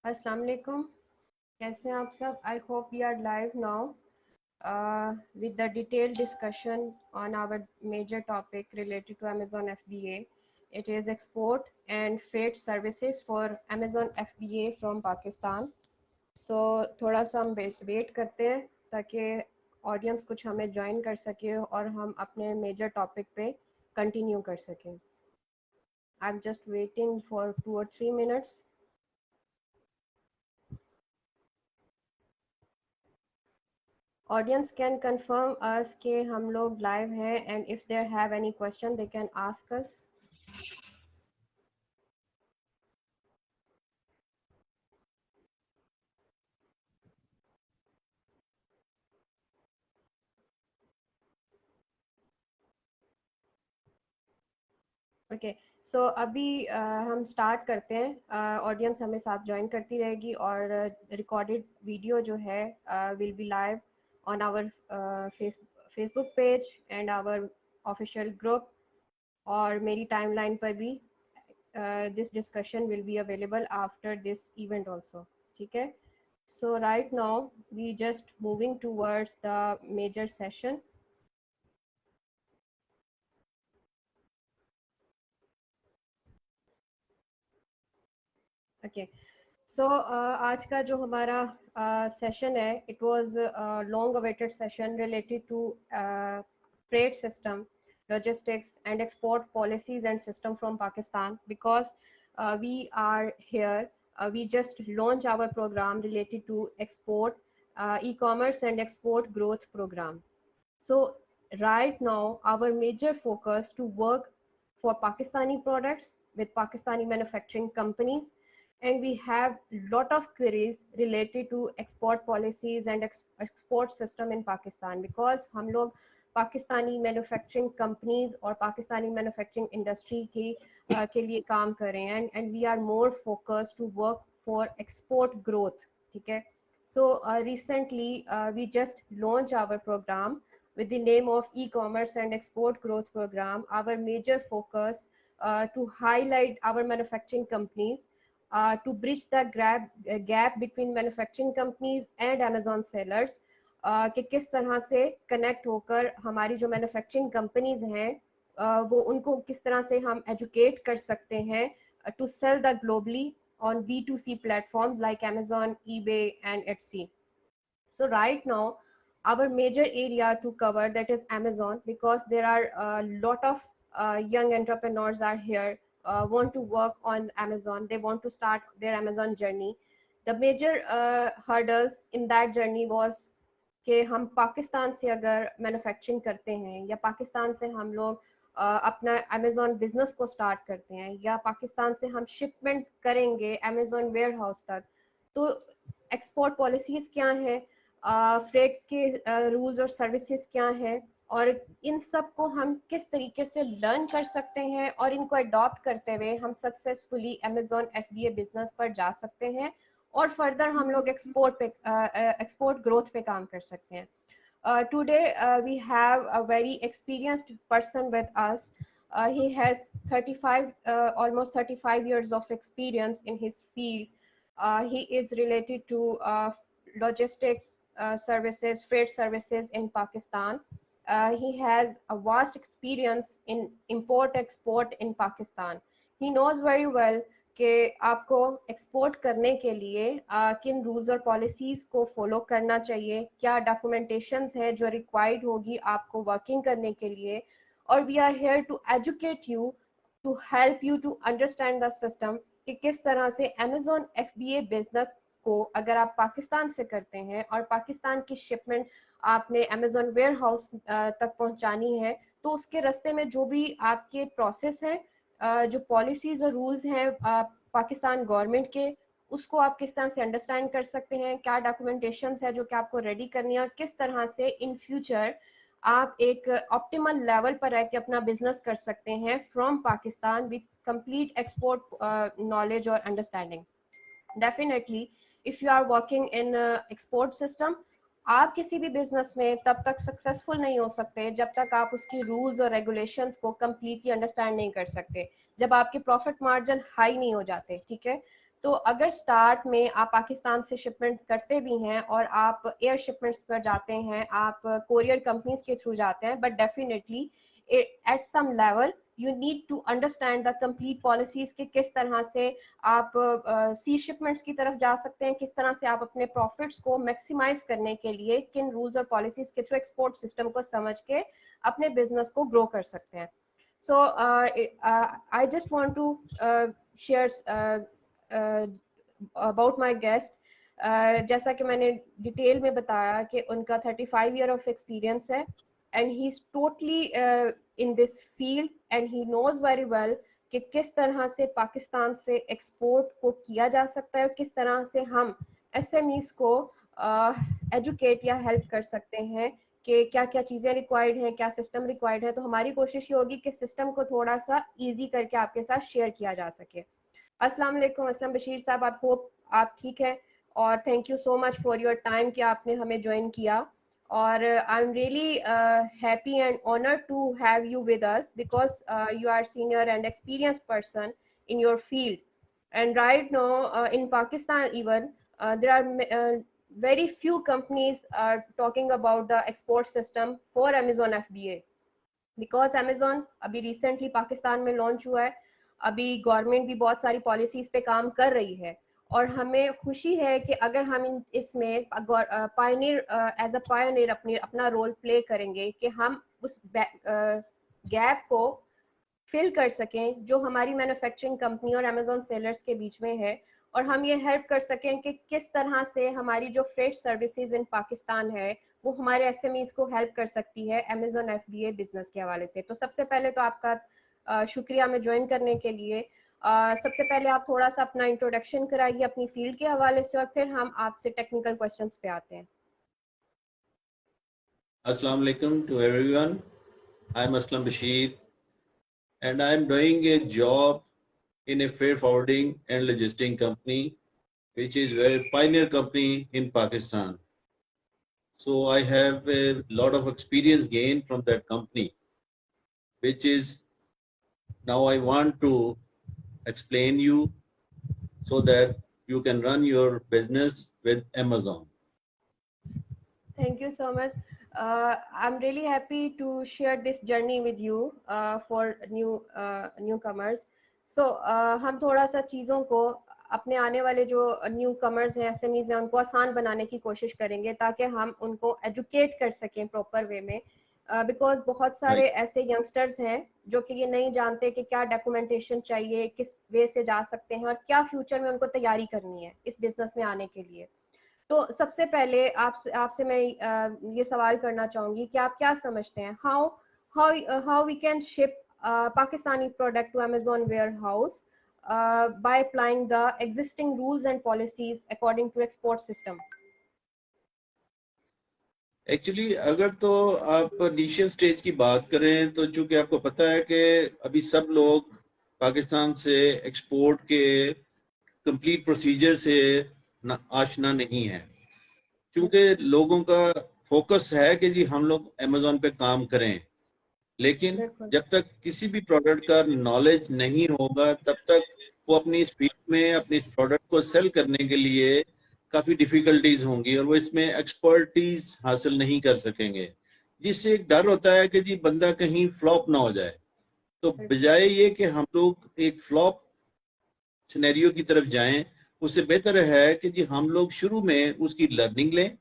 अस्सलाम वालेकुम। कैसे हैं आप सब? I hope we are live now with the detailed discussion on our major topic related to Amazon FBA. It is export and freight services for Amazon FBA from Pakistan. So थोड़ा सा हम wait करते हैं ताकि audience कुछ हमें join कर सके और हम अपने मेजर टॉपिक पे कंटिन्यू कर सकें। I am just waiting for 2 or 3 minutes. Audience can confirm us कि हम लोग live हैं and if they have any question they can ask us. Okay, so अभी हम start करते हैं। Audience हमें साथ join करती रहेगी और recorded video जो है will be live on our Facebook page and our official group और मेरी timeline पर भी this discussion will be available after this event also. ठीक है? So right now we just moving towards the major session. Okay. So आज का जो हमारा session है, it was a long awaited session related to freight system, logistics and export policies and system from Pakistan because we are here. We just launched our program related to export, e-commerce and export growth program. So right now, our major focus to work for Pakistani products with Pakistani manufacturing companies, and we have lot of queries related to export policies and export system in Pakistan because हम लोग Pakistani manufacturing companies और Pakistani manufacturing industry के लिए काम कर रहे हैं and we are more focused to work for export growth. ठीक है, so recently we just launched our program with the name of e-commerce and export growth program. Our major focus to highlight our manufacturing companies, to bridge the gap between manufacturing companies and Amazon sellers, कि किस तरह से connect होकर हमारी जो manufacturing companies हैं वो उनको किस तरह से हम एजुकेट कर सकते हैं to sell the globally on B2C platforms like Amazon, eBay and Etsy. So right now, our major area to cover that is Amazon because there are a lot of young entrepreneurs are here, want to work on Amazon. They want to start their Amazon journey. The major hurdles in that journey was कि हम पाकिस्तान से अगर manufacturing करते हैं या पाकिस्तान से हम लोग अपना अमेज़ॉन बिजनेस को स्टार्ट करते हैं या पाकिस्तान से हम शिपमेंट करेंगे अमेज़ॉन वेयर हाउस तक, तो एक्सपोर्ट पॉलिसीज़ क्या हैं, फ्रेट के रूल्स और सर्विसेज क्या हैं और इन सब को हम किस तरीके से लर्न कर सकते हैं और इनको अडॉप्ट करते हुए हम सक्सेसफुली अमेज़ॉन एफबीए बिजनेस पर जा सकते हैं और फर्दर हम लोग एक्सपोर्ट ग्रोथ पे काम कर सकते हैं। Today we have a very experienced person with us. He has 35 almost 35 years of experience in his field. He is related to logistics services, freight services in Pakistan. He has a vast experience in import export in Pakistan. He knows very well कि आपको export करने के लिए किन rules और policies को follow करना चाहिए, क्या डॉक्यूमेंटेशंस है जो रिक्वायर्ड होगी आपको वर्किंग करने के लिए, और we are here to educate you, to help you to understand the system कि किस तरह से अमेज़ॉन एफबीए बिजनेस को अगर आप पाकिस्तान से करते हैं और पाकिस्तान की शिपमेंट आपने अमेज़ॉन वेयर हाउस तक पहुंचानी है, तो उसके रास्ते में जो भी आपके प्रोसेस हैं, जो पॉलिसीज और रूल्स हैं पाकिस्तान गवर्नमेंट के, उसको आप किस तरह से अंडरस्टैंड कर सकते हैं, क्या डॉक्यूमेंटेशंस है जो कि आपको रेडी करनी है और किस तरह से इन फ्यूचर आप एक ऑप्टिमल लेवल पर रह के अपना बिजनेस कर सकते हैं from Pakistan with complete export knowledge और understanding. Definitely if you are working in export system, आप किसी भी बिजनेस में तब तक सक्सेसफुल नहीं हो सकते जब तक आप उसकी रूल्स और रेगुलेशंस को कम्प्लीटली अंडरस्टैंड नहीं कर सकते, जब आपके प्रॉफिट मार्जिन हाई नहीं हो जाते। ठीक है, तो अगर स्टार्ट में आप पाकिस्तान से शिपमेंट करते भी हैं और आप एयर शिपमेंट्स पर जाते हैं, आप कोरियर कंपनीज के थ्रू जाते हैं, but definitely at some level you need to understand the complete policies के किस तरह से आप सी शिपमेंट्स की तरफ जा सकते हैं, किस तरह से आप अपने प्रॉफिट्स को मैक्सिमाइज करने के लिए किन रूल्स और पॉलिसीज के थ्रू एक्सपोर्ट सिस्टम को समझ के अपने बिजनेस को ग्रो कर सकते हैं. So I just want to share about my guest. जैसा कि मैंने डिटेल में बताया कि उनका 35 ईयर ऑफ एक्सपीरियंस है and he is totally in this field and he knows very well कि किस तरह से पाकिस्तान से एक्सपोर्ट को किया जा सकता है और किस तरह से हम एसएमईज को एजुकेट या हेल्प कर सकते हैं कि क्या क्या चीज़ें रिक्वायर्ड हैं, क्या सिस्टम रिक्वायर्ड है. तो हमारी कोशिश ये होगी कि सिस्टम को थोड़ा सा इजी करके आपके साथ शेयर किया जा सके. अस्सलाम वालेकुम असलम बशीर साहब, आप होप आप ठीक हैं और thank you so much for your time कि आपने हमें ज्वाइन किया. और I am really happy and honoured to have you with us because you are senior and experienced person in your field. And right now in Pakistan even there are very few companies are talking about the export system for Amazon FBA because Amazon अभी recently Pakistan में launch हुआ है. अभी government भी बहुत सारी policies पे काम कर रही है और हमें खुशी है कि अगर हम इसमें पायनियर एज अ पायनियर अपना रोल प्ले करेंगे कि हम उस गैप को फिल कर सकें जो हमारी मैन्युफैक्चरिंग कंपनी और अमेजोन सेलर्स के बीच में है, और हम ये हेल्प कर सकें कि किस तरह से हमारी जो फ्रेट सर्विसेज इन पाकिस्तान है वो हमारे एसएमईज को हेल्प कर सकती है अमेजोन एफबीए बिजनेस के हवाले से. तो सबसे पहले तो आपका शुक्रिया हमें ज्वाइन करने के लिए. सबसे पहले आप थोड़ा सा अपना इंट्रोडक्शन कराइए अपनी फील्ड के हवाले से और फिर हम आपसे टेक्निकल क्वेश्चंस पे आते हैं. Assalamu alaikum to everyone. I'm Aslam Bashir and I'm doing a job in a freight forwarding and logistic company, which is a very pioneer company in Pakistan. So I have a lot of experience gained from that company, which is now I want to explain you so that you can run your business with Amazon. Thank you so much. I'm really happy to share this journey with you for newcomers. So हम थोड़ा सा चीज़ों को अपने आने वाले जो new commerce हैं, एसएमईज हैं, उनको आसान बनाने की कोशिश करेंगे ताकि हम उनको एजुकेट कर सकें प्रॉपर वे में. बिकॉज बहुत सारे ऐसे यंगस्टर्स हैं जो कि ये नहीं जानते कि क्या डॉक्यूमेंटेशन चाहिए, किस वे से जा सकते हैं और क्या फ्यूचर में उनको तैयारी करनी है इस बिजनेस में आने के लिए. तो सबसे पहले आपसे मैं ये सवाल करना चाहूंगी कि आप क्या समझते हैं how we can ship Pakistani product to Amazon warehouse by applying the existing rules and policies according to export system. Actually अगर तो आप इनिशियल स्टेज की बात करें तो चूंकि आपको पता है कि अभी सब लोग पाकिस्तान से एक्सपोर्ट के कंप्लीट प्रोसीजर से आशना नहीं है, क्योंकि लोगों का फोकस है कि जी हम लोग अमेजोन पे काम करें, लेकिन जब तक किसी भी प्रोडक्ट का नॉलेज नहीं होगा तब तक वो अपनी इस फील्ड में अपनी इस प्रोडक्ट को सेल करने के लिए काफी डिफिकल्टीज होंगी और वो इसमें एक्सपर्टीज हासिल नहीं कर सकेंगे, जिससे एक डर होता है कि जी बंदा कहीं फ्लॉप ना हो जाए. तो बजाय ये कि हम लोग एक फ्लॉप सिनेरियो की तरफ जाएं, उससे बेहतर है कि जी हम लोग शुरू में उसकी लर्निंग लें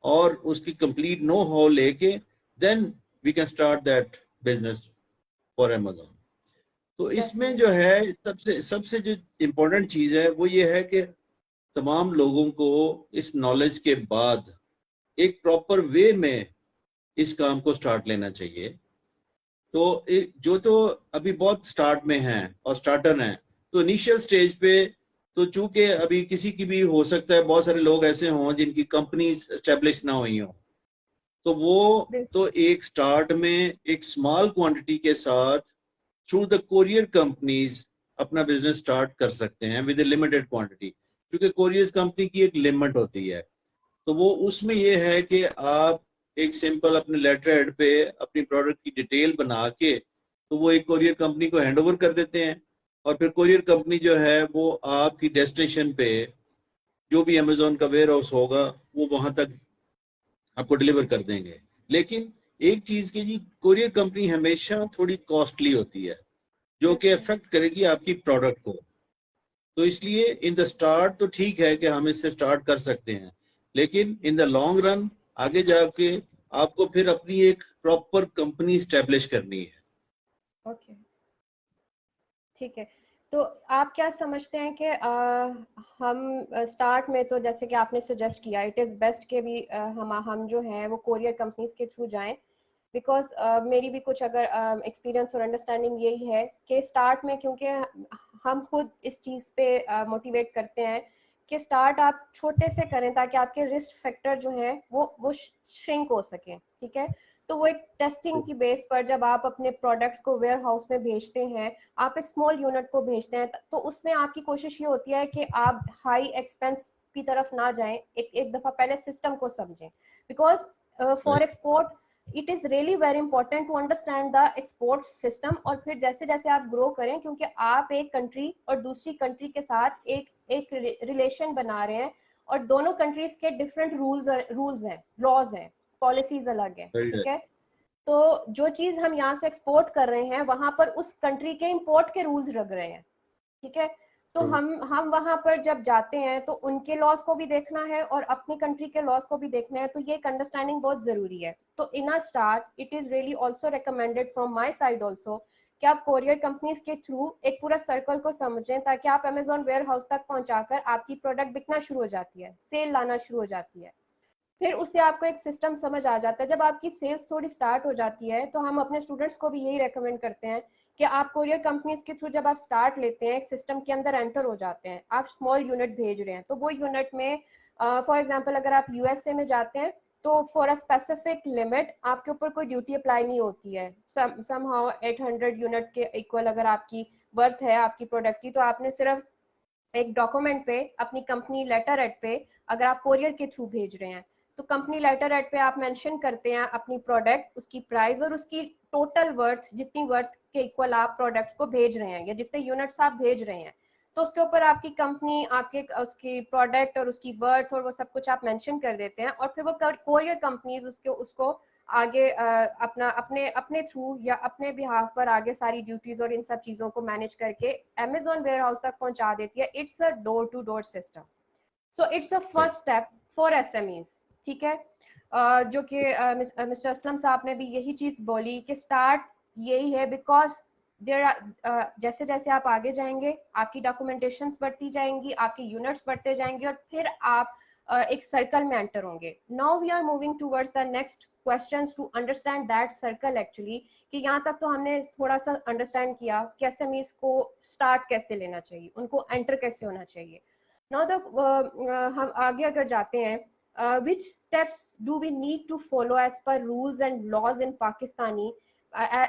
और उसकी कंप्लीट नो हाउ लेके then we can start that business for Amazon. तो इसमें जो है सबसे जो इम्पोर्टेंट चीज है वो ये है कि तमाम लोगों को इस नॉलेज के बाद एक प्रॉपर वे में इस काम को स्टार्ट लेना चाहिए. तो जो तो अभी बहुत स्टार्ट में हैं और स्टार्टर हैं, तो इनिशियल स्टेज पे तो चूंकि अभी किसी की भी हो सकता है, बहुत सारे लोग ऐसे हों जिनकी कंपनीज एस्टेब्लिश ना हुई हों, तो वो तो एक स्टार्ट में एक स्मॉल क्वांटिटी के साथ थ्रू द कोरियर कंपनीज अपना बिजनेस स्टार्ट कर सकते हैं विद लिमिटेड क्वांटिटी, क्योंकि कोरियर कंपनी की एक लिमिट होती है. तो वो उसमें ये है कि आप एक सिंपल अपने लेटर हेड पे अपनी प्रोडक्ट की डिटेल बना के तो वो एक कोरियर कंपनी को हैंड ओवर कर देते हैं और फिर कोरियर कंपनी जो है वो आपकी डेस्टिनेशन पे जो भी अमेजोन का वेयर हाउस होगा वो वहां तक आपको डिलीवर कर देंगे। लेकिन एक चीज की जी, कोरियर कंपनी हमेशा थोड़ी कॉस्टली होती है जो कि अफेक्ट करेगी आपकी प्रोडक्ट को। तो इसलिए इन द स्टार्ट तो ठीक है कि हम इससे स्टार्ट कर सकते हैं, लेकिन इन द लॉन्ग रन आगे जाके आपको फिर अपनी एक प्रॉपर कंपनी स्टैब्लिश करनी है। ओके, ठीक है। तो आप क्या समझते हैं कि हम स्टार्ट में तो जैसे कि आपने सजेस्ट किया, इट इज़ बेस्ट के भी हम जो है वो कोरियर कंपनीज के थ्रू जाएं, बिकॉज मेरी भी कुछ अगर एक्सपीरियंस और अंडरस्टैंडिंग यही है कि स्टार्ट में, क्योंकि हम खुद इस चीज़ पे मोटिवेट करते हैं कि स्टार्ट आप छोटे से करें ताकि आपके रिस्क फैक्टर जो है वो श्रिंक हो सके, ठीक है। तो वो एक टेस्टिंग की बेस पर जब आप अपने प्रोडक्ट को वेयर हाउस में भेजते हैं, आप एक स्मॉल यूनिट को भेजते हैं, तो उसमें आपकी कोशिश ये होती है कि आप हाई एक्सपेंस की तरफ ना जाएं, एक दफा पहले सिस्टम को समझें, because for export it is really very important to understand the export system. और फिर जैसे जैसे आप ग्रो करें, क्योंकि आप एक कंट्री और दूसरी कंट्री के साथ एक रिलेशन बना रहे हैं, और दोनों कंट्रीज के डिफरेंट रूल्स हैं, लॉज हैं, पॉलिसीज अलग है, ठीक है। तो जो चीज हम यहाँ से एक्सपोर्ट कर रहे हैं वहां पर उस कंट्री के इंपोर्ट के रूल्स लग रहे हैं, ठीक है। तो हम वहां पर जब जाते हैं तो उनके लॉस को भी देखना है और अपनी कंट्री के लॉस को भी देखना है, तो ये एक अंडरस्टैंडिंग बहुत जरूरी है। तो in a start it is really also recommended from my side also कि आप कोरियर कंपनीज के थ्रू एक पूरा सर्कल को समझें, ताकि आप अमेजोन वेयर हाउस तक पहुंचाकर आपकी प्रोडक्ट बिकना शुरू हो जाती है, सेल लाना शुरू हो जाती है। फिर उससे आपको एक सिस्टम समझ आ जाता है। जब आपकी सेल्स थोड़ी स्टार्ट हो जाती है तो हम अपने स्टूडेंट्स को भी यही रेकमेंड करते हैं कि आप कोरियर कंपनीज के थ्रू जब आप स्टार्ट लेते हैं, एक सिस्टम के अंदर एंटर हो जाते हैं, आप स्मॉल यूनिट भेज रहे हैं, तो वो यूनिट में फॉर एग्जांपल अगर आप यूएसए में जाते हैं तो फॉर अ स्पेसिफिक लिमिट आपके ऊपर कोई ड्यूटी अप्लाई नहीं होती है। समहाउ 800 यूनिट के इक्वल अगर आपकी वर्थ है आपकी प्रोडक्ट की, तो आपने सिर्फ एक डॉक्यूमेंट पे अपनी कंपनी लेटर एड पे, अगर आप कोरियर के थ्रू भेज रहे हैं, तो कंपनी लेटर एड पे आप मेंशन करते हैं अपनी प्रोडक्ट, उसकी प्राइस और उसकी टोटल वर्थ, जितनी वर्थ के इक्वल आप प्रोडक्ट्स को भेज रहे हैं या जितने यूनिट्स आप भेज रहे हैं, तो उसके ऊपर आपकी कंपनी, आपके उसकी प्रोडक्ट और उसकी वर्थ और वो सब कुछ आप मेंशन कर देते हैं। और फिर वो कोरियर कंपनीज उसको आगे अपना अपने अपने थ्रू या अपने बिहाफ पर आगे सारी ड्यूटीज और इन सब चीजों को मैनेज करके अमेजोन वेयर हाउस तक पहुंचा देती है। It's a door to door system, so it's a first step for SMEs, ठीक है। जो कि मिस्टर असलम साहब ने भी यही चीज बोली कि स्टार्ट यही है, बिकॉज देर जैसे जैसे आप आगे जाएंगे आपकी डॉक्यूमेंटेशंस बढ़ती जाएंगी, आपके यूनिट्स बढ़ते जाएंगे और फिर आप एक सर्कल में एंटर होंगे। Now we are moving towards the next questions to understand that circle actually, कि यहाँ तक तो हमने थोड़ा सा अंडरस्टैंड किया कि एसएमईज को स्टार्ट कैसे लेना चाहिए, उनको एंटर कैसे होना चाहिए। नाउ द हम आगे अगर जाते हैं, which steps do we need to follow as per rules and laws in Pakistani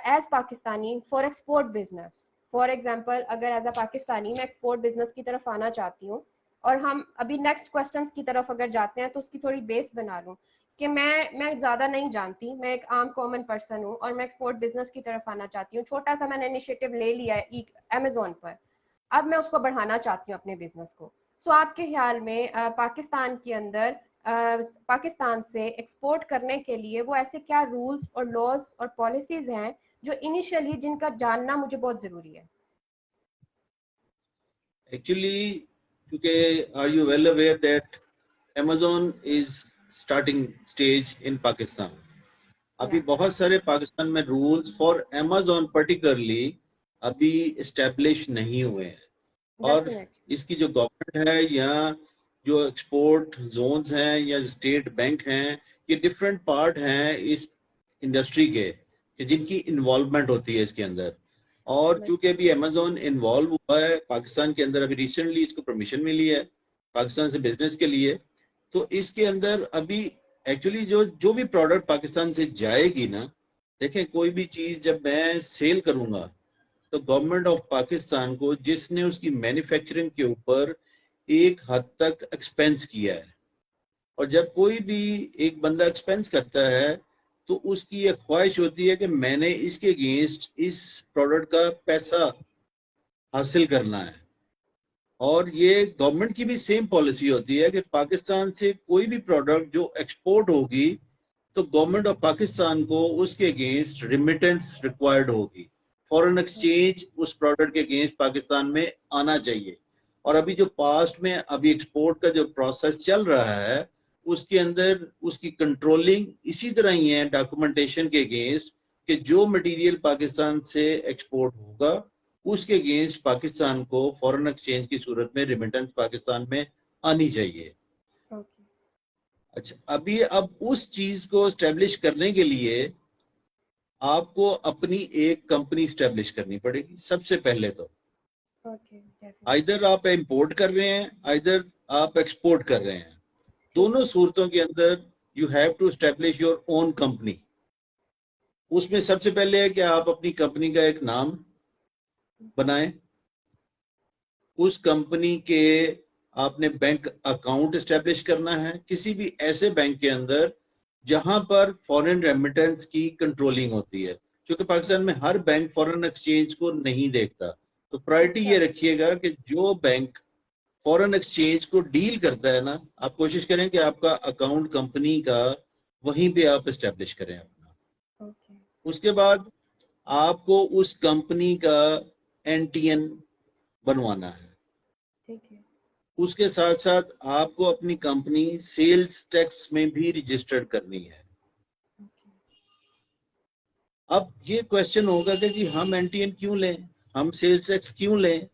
as Pakistani for export business? For example, अगर एज अ पाकिस्तानी मैं एक्सपोर्ट बिजनेस की तरफ आना चाहती हूँ, और हम अभी नेक्स्ट क्वेश्चंस की तरफ अगर जाते हैं तो उसकी थोड़ी बेस बना लूँ कि मैं ज्यादा नहीं जानती, मैं एक आम कॉमन पर्सन हूँ और मैं एक्सपोर्ट बिजनेस की तरफ आना चाहती हूँ, छोटा सा मैंने इनिशिएटिव ले लिया है अमेजोन पर, अब मैं उसको बढ़ाना चाहती हूँ अपने बिजनेस को। सो आपके ख्याल में पाकिस्तान के अंदर पाकिस्तान से एक्सपोर्ट करने के लिए वो ऐसे क्या रूल्स और लॉज और पॉलिसीज हैं जो इनिशियली जिनका जानना मुझे बहुत जरूरी है? एक्चुअली क्योंकि are you well aware that Amazon is starting stage in Pakistan. अभी Yeah, बहुत सारे पाकिस्तान में रूल्स फॉर Amazon पर्टिकुलरली अभी इस्टेब्लिश नहीं हुए हैं, और definitely. इसकी जो गवर्नमेंट है या जो एक्सपोर्ट जोन्स हैं या स्टेट बैंक हैं, ये डिफरेंट पार्ट हैं इस इंडस्ट्री के कि जिनकी इन्वॉल्वमेंट होती है इसके अंदर। और चूंकि अभी अमेजोन इन्वॉल्व हुआ है पाकिस्तान के अंदर, अभी रिसेंटली इसको परमिशन मिली है पाकिस्तान से बिजनेस के लिए, तो इसके अंदर अभी एक्चुअली जो जो भी प्रोडक्ट पाकिस्तान से जाएगी ना, देखें कोई भी चीज जब मैं सेल करूंगा तो गवर्नमेंट ऑफ पाकिस्तान को, जिसने उसकी मैन्युफैक्चरिंग के ऊपर एक हद तक एक्सपेंस किया है, और जब कोई भी एक बंदा एक्सपेंस करता है तो उसकी एक ख्वाहिश होती है कि मैंने इसके अगेंस्ट इस प्रोडक्ट का पैसा हासिल करना है। और ये गवर्नमेंट की भी सेम पॉलिसी होती है कि पाकिस्तान से कोई भी प्रोडक्ट जो एक्सपोर्ट होगी तो गवर्नमेंट ऑफ पाकिस्तान को उसके अगेंस्ट रिमिटेंस रिक्वायर्ड होगी, फॉरेन एक्सचेंज उस प्रोडक्ट के अगेंस्ट पाकिस्तान में आना चाहिए। और अभी जो पास्ट में अभी एक्सपोर्ट का जो प्रोसेस चल रहा है उसके अंदर उसकी कंट्रोलिंग इसी तरह ही है डॉक्यूमेंटेशन के अगेंस्ट कि जो मटेरियल पाकिस्तान से एक्सपोर्ट होगा उसके अगेंस्ट पाकिस्तान को फॉरेन एक्सचेंज की सूरत में रिमिटेंस पाकिस्तान में आनी चाहिए। Okay. अच्छा, अभी अब उस चीज को स्टैब्लिश करने के लिए आपको अपनी एक कंपनी स्टैब्लिश करनी पड़ेगी सबसे पहले तो। Okay. Definitely. आइदर आप इंपोर्ट कर रहे हैं, आइदर आप एक्सपोर्ट कर रहे हैं, दोनों सूरतों के अंदर you have to establish your own company. उसमें सबसे पहले है कि आप अपनी कंपनी का एक नाम बनाएं, उस कंपनी के आपने बैंक अकाउंट एस्टेब्लिश करना है किसी भी ऐसे बैंक के अंदर जहां पर फॉरेन रेमिटेंस की कंट्रोलिंग होती है, क्योंकि पाकिस्तान में हर बैंक फॉरेन एक्सचेंज को नहीं देखता। तो प्रायोरिटी ये रखिएगा कि जो बैंक फॉरेन एक्सचेंज को डील करता है ना, आप कोशिश करें कि आपका अकाउंट कंपनी का वहीं पे आप एस्टेब्लिश करें अपना। Okay. उसके बाद आपको उस कंपनी का एनटीएन बनवाना है। ठीक है। उसके साथ साथ आपको अपनी कंपनी सेल्स टैक्स में भी रजिस्टर्ड करनी है। Okay. अब ये क्वेश्चन होगा कि जी हम एनटीएन क्यों लें, हम सेल्स टैक्स क्यों लें?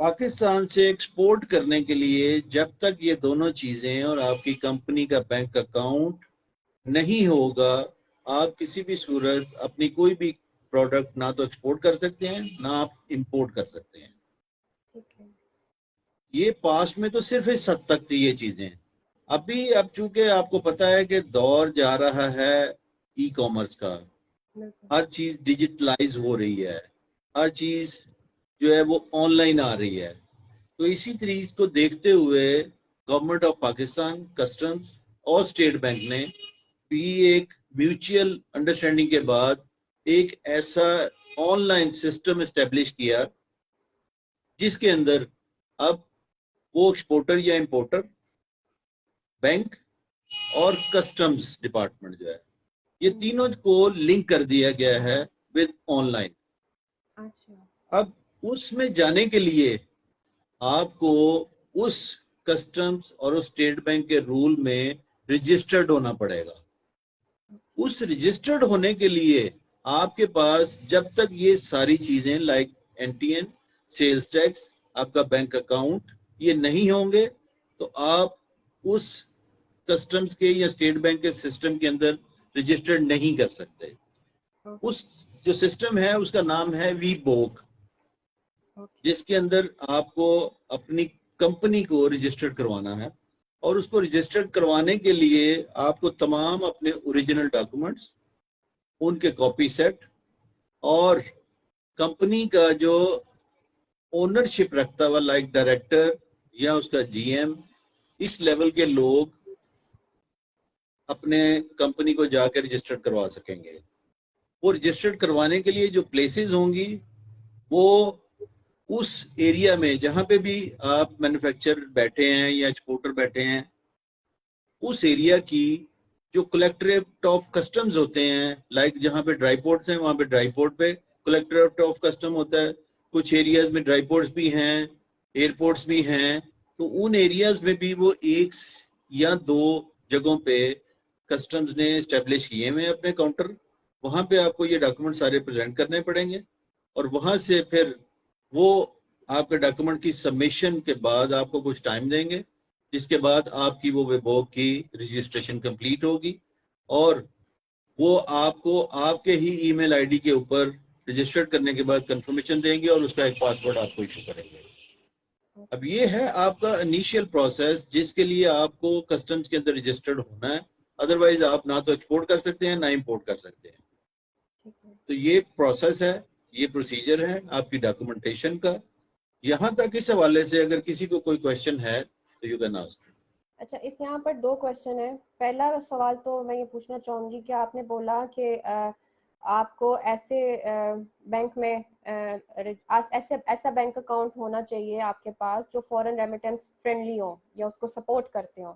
पाकिस्तान से एक्सपोर्ट करने के लिए जब तक ये दोनों चीजें और आपकी कंपनी का बैंक अकाउंट नहीं होगा, आप किसी भी सूरत अपनी कोई भी प्रोडक्ट ना तो एक्सपोर्ट कर सकते हैं ना आप इंपोर्ट कर सकते हैं। ठीक है। ये पास्ट में तो सिर्फ इस हद तक थी ये चीजें। अभी अब चूंकि आपको पता है कि दौर जा रहा है ई कॉमर्स का, हर चीज डिजिटलाइज हो रही है, हर चीज जो है वो ऑनलाइन आ रही है। तो इसी तरीके को देखते हुए गवर्नमेंट ऑफ पाकिस्तान, कस्टम्स और स्टेट बैंक ने भी एक म्यूचुअल अंडरस्टैंडिंग के बाद एक ऐसा ऑनलाइन सिस्टम एस्टेब्लिश किया जिसके अंदर अब वो एक्सपोर्टर या इंपोर्टर, बैंक और कस्टम्स डिपार्टमेंट जो है, ये तीनों को लिंक कर दिया गया है विद ऑनलाइन। अच्छा। अब उसमें जाने के लिए आपको उस कस्टम्स और उस स्टेट बैंक के रूल में रजिस्टर्ड होना पड़ेगा। उस रजिस्टर्ड होने के लिए आपके पास जब तक ये सारी चीजें लाइक एनटीएन, सेल्स टैक्स, आपका बैंक अकाउंट ये नहीं होंगे तो आप उस कस्टम्स के या स्टेट बैंक के सिस्टम के अंदर रजिस्टर्ड नहीं कर सकते। उस जो सिस्टम है उसका नाम है वी बोक, जिसके अंदर आपको अपनी कंपनी को रजिस्टर्ड करवाना है। और उसको रजिस्टर्ड करवाने के लिए आपको तमाम अपने ओरिजिनल डॉक्यूमेंट्स, उनके कॉपी सेट और कंपनी का जो ओनरशिप रखता हुआ लाइक डायरेक्टर या उसका जीएम, इस लेवल के लोग अपने कंपनी को जाकर रजिस्टर्ड करवा सकेंगे। वो रजिस्टर्ड करवाने के लिए जो प्लेसेस होंगी वो उस एरिया में जहां पे भी आप मैन्युफैक्चरर बैठे हैं या एक्सपोर्टर बैठे हैं, उस एरिया की जो कलेक्टरेट ऑफ कस्टम्स होते हैं, लाइक जहां पे ड्राई पोर्ट्स हैं वहां पे ड्राई पोर्ट पे कलेक्टरेट ऑफ कस्टम होता है। कुछ एरियाज में ड्राई पोर्ट्स भी हैं, एयरपोर्ट्स भी हैं, तो उन एरियाज में भी वो एक या दो जगहों पे कस्टम्स ने एस्टेब्लिश किए हुए हैं अपने काउंटर। वहां पे आपको ये डॉक्यूमेंट सारे प्रेजेंट करने पड़ेंगे और वहां से फिर वो आपके डॉक्यूमेंट की सबमिशन के बाद आपको कुछ टाइम देंगे, जिसके बाद आपकी वो विभोग की रजिस्ट्रेशन कंप्लीट होगी और वो आपको आपके ही ईमेल आईडी के ऊपर रजिस्टर्ड करने के बाद कंफर्मेशन देंगे और उसका एक पासवर्ड आपको इशू करेंगे। अब ये है आपका इनिशियल प्रोसेस जिसके लिए आपको कस्टम्स के अंदर रजिस्टर्ड होना है, अदरवाइज आप ना तो एक्सपोर्ट कर सकते हैं ना इंपोर्ट कर सकते हैं। तो ये प्रोसेस है, ये प्रोसीजर है आपकी डॉक्यूमेंटेशन का। यहाँ तक इस हवाले से अगर किसी को कोई क्वेश्चन है तो यू कैन आस्क। अच्छा, इस यहाँ पर दो क्वेश्चन है। पहला सवाल तो मैं ये पूछना चाहूंगी कि आपने बोला कि आपको ऐसे बैंक में ऐसा बैंक अकाउंट होना चाहिए आपके पास जो फॉरेन रेमिटेंस फ्रेंडली हो या उसको सपोर्ट करते हो।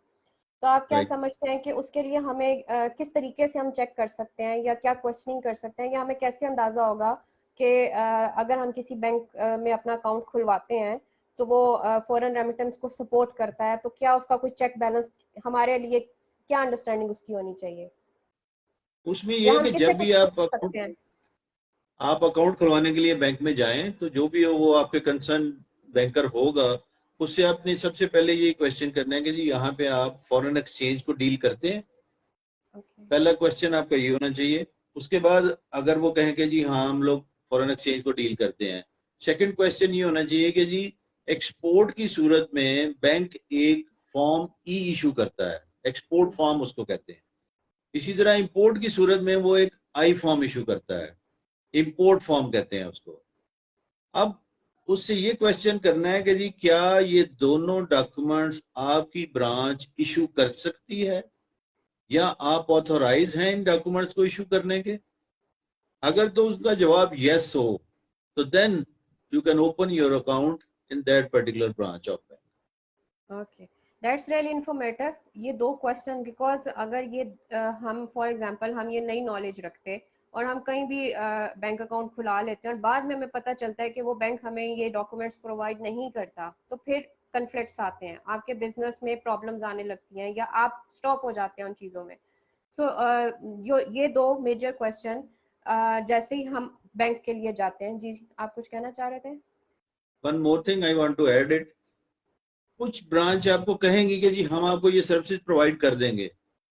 तो आप क्या राइट। समझते हैं कि उसके लिए हमें किस तरीके से हम चेक कर सकते हैं या क्या क्वेश्चनिंग कर सकते हैं या हमें कैसे अंदाजा होगा कि अगर हम किसी बैंक में अपना अकाउंट खुलवाते हैं तो वो फॉरेन रेमिटेंस को सपोर्ट करता है, तो क्या उसका कोई चेक बैलेंस हमारे लिए, क्या अंडरस्टैंडिंग उसकी होनी चाहिए उसमें या ये है हम कि किससे जब भी कुछ पूछ सकते हैं? आप अकाउंट खुलवाने के लिए बैंक में जाएं तो जो भी हो वो आपके कंसर्न बैंकर होगा, उससे आपने सबसे पहले ये क्वेश्चन करना है कि जी यहाँ पे आप फॉरेन एक्सचेंज को डील करते हैं। ओके। पहला क्वेश्चन आपका ये होना चाहिए। उसके बाद अगर वो कहें कि जी हाँ हम लोग फॉरेन एक्सचेंज को डील करते हैं, सेकंड क्वेश्चन ये होना चाहिए कि जी एक्सपोर्ट की सूरत में बैंक एक फॉर्म ई इशू करता है, एक्सपोर्ट फॉर्म उसको कहते हैं। इसी तरह इंपोर्ट की सूरत में वो एक आई फॉर्म इशू करता है, इंपोर्ट फॉर्म कहते हैं उसको। अब उससे ये क्वेश्चन करना है कि जी क्या ये दोनों डॉक्यूमेंट्स आपकी ब्रांच इशू कर सकती है या आप ऑथोराइज हैं इन डॉक्यूमेंट्स को इशू करने के। अगर तो उसका जवाब यस हो तो then you can open your account in that particular branch of bank. Okay, that's really informative. ये दो क्वेश्चन, बिकॉज अगर ये हम फॉर एग्जांपल हम ये नई नॉलेज रखते और हम कहीं भी बैंक अकाउंट खुला लेते हैं और बाद में हमें पता चलता है कि वो बैंक हमें ये डॉक्यूमेंट्स प्रोवाइड नहीं करता, तो फिर कन्फ्लिक्ट्स आते हैं, आपके बिजनेस में प्रॉब्लम्स आने लगती हैं या आप स्टॉप हो जाते हैं उन चीज़ों में। सो ये दो मेजर क्वेश्चन जैसे ही हम बैंक के लिए जाते हैं। जी, आप कुछ कहना चाह रहे थे? One more thing I want to add it. कुछ ब्रांच आपको कहेंगी कि जी हम आपको ये सर्विसेज प्रोवाइड कर देंगे,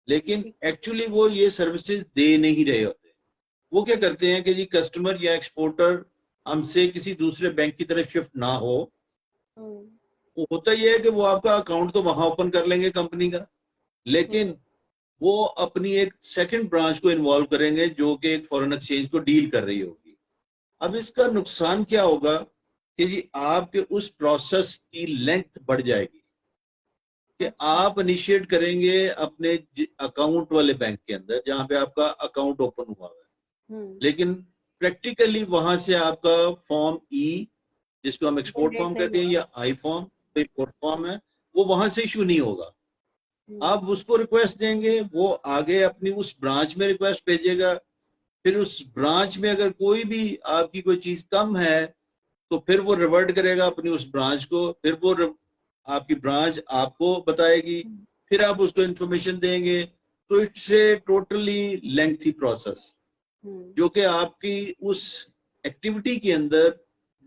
लेकिन ठीक। एक्चुअली वो ये सर्विसेज दे नहीं रहे होते। वो क्या करते हैं कि जी कस्टमर या एक्सपोर्टर हमसे किसी दूसरे बैंक की तरफ शिफ्ट ना हो, हम्म। वो होता ही है कि वो आपका अकाउंट तो वहां ओपन कर लेंगे कंपनी का, हम्म। लेकिन वो अपनी एक सेकंड ब्रांच को इन्वॉल्व करेंगे जो कि एक फॉरेन एक्सचेंज को डील कर रही होगी। अब इसका नुकसान क्या होगा कि जी आपके उस प्रोसेस की लेंथ बढ़ जाएगी कि अच्छा। आप इनिशिएट करेंगे अपने अकाउंट वाले बैंक के अंदर जहां पे आपका अकाउंट ओपन हुआ है, हम्म। लेकिन प्रैक्टिकली वहां से आपका फॉर्म ई, जिसको हम एक्सपोर्ट जनरेट फॉर्म नहीं कहते हैं, होगा। या आई फॉर्म, इंपोर्ट फॉर्म है, वो वहां से इशू नहीं होगा। हम्म। आप उसको रिक्वेस्ट देंगे, वो आगे अपनी उस ब्रांच में रिक्वेस्ट भेजेगा, फिर उस ब्रांच में अगर कोई भी आपकी कोई चीज कम है तो फिर वो रिवर्ट करेगा अपनी उस ब्रांच को, फिर वो आपकी ब्रांच आपको बताएगी, हम्म। फिर आप उसको इंफॉर्मेशन देंगे। तो it's a totally lengthy process hmm. जो कि आपकी उस एक्टिविटी के अंदर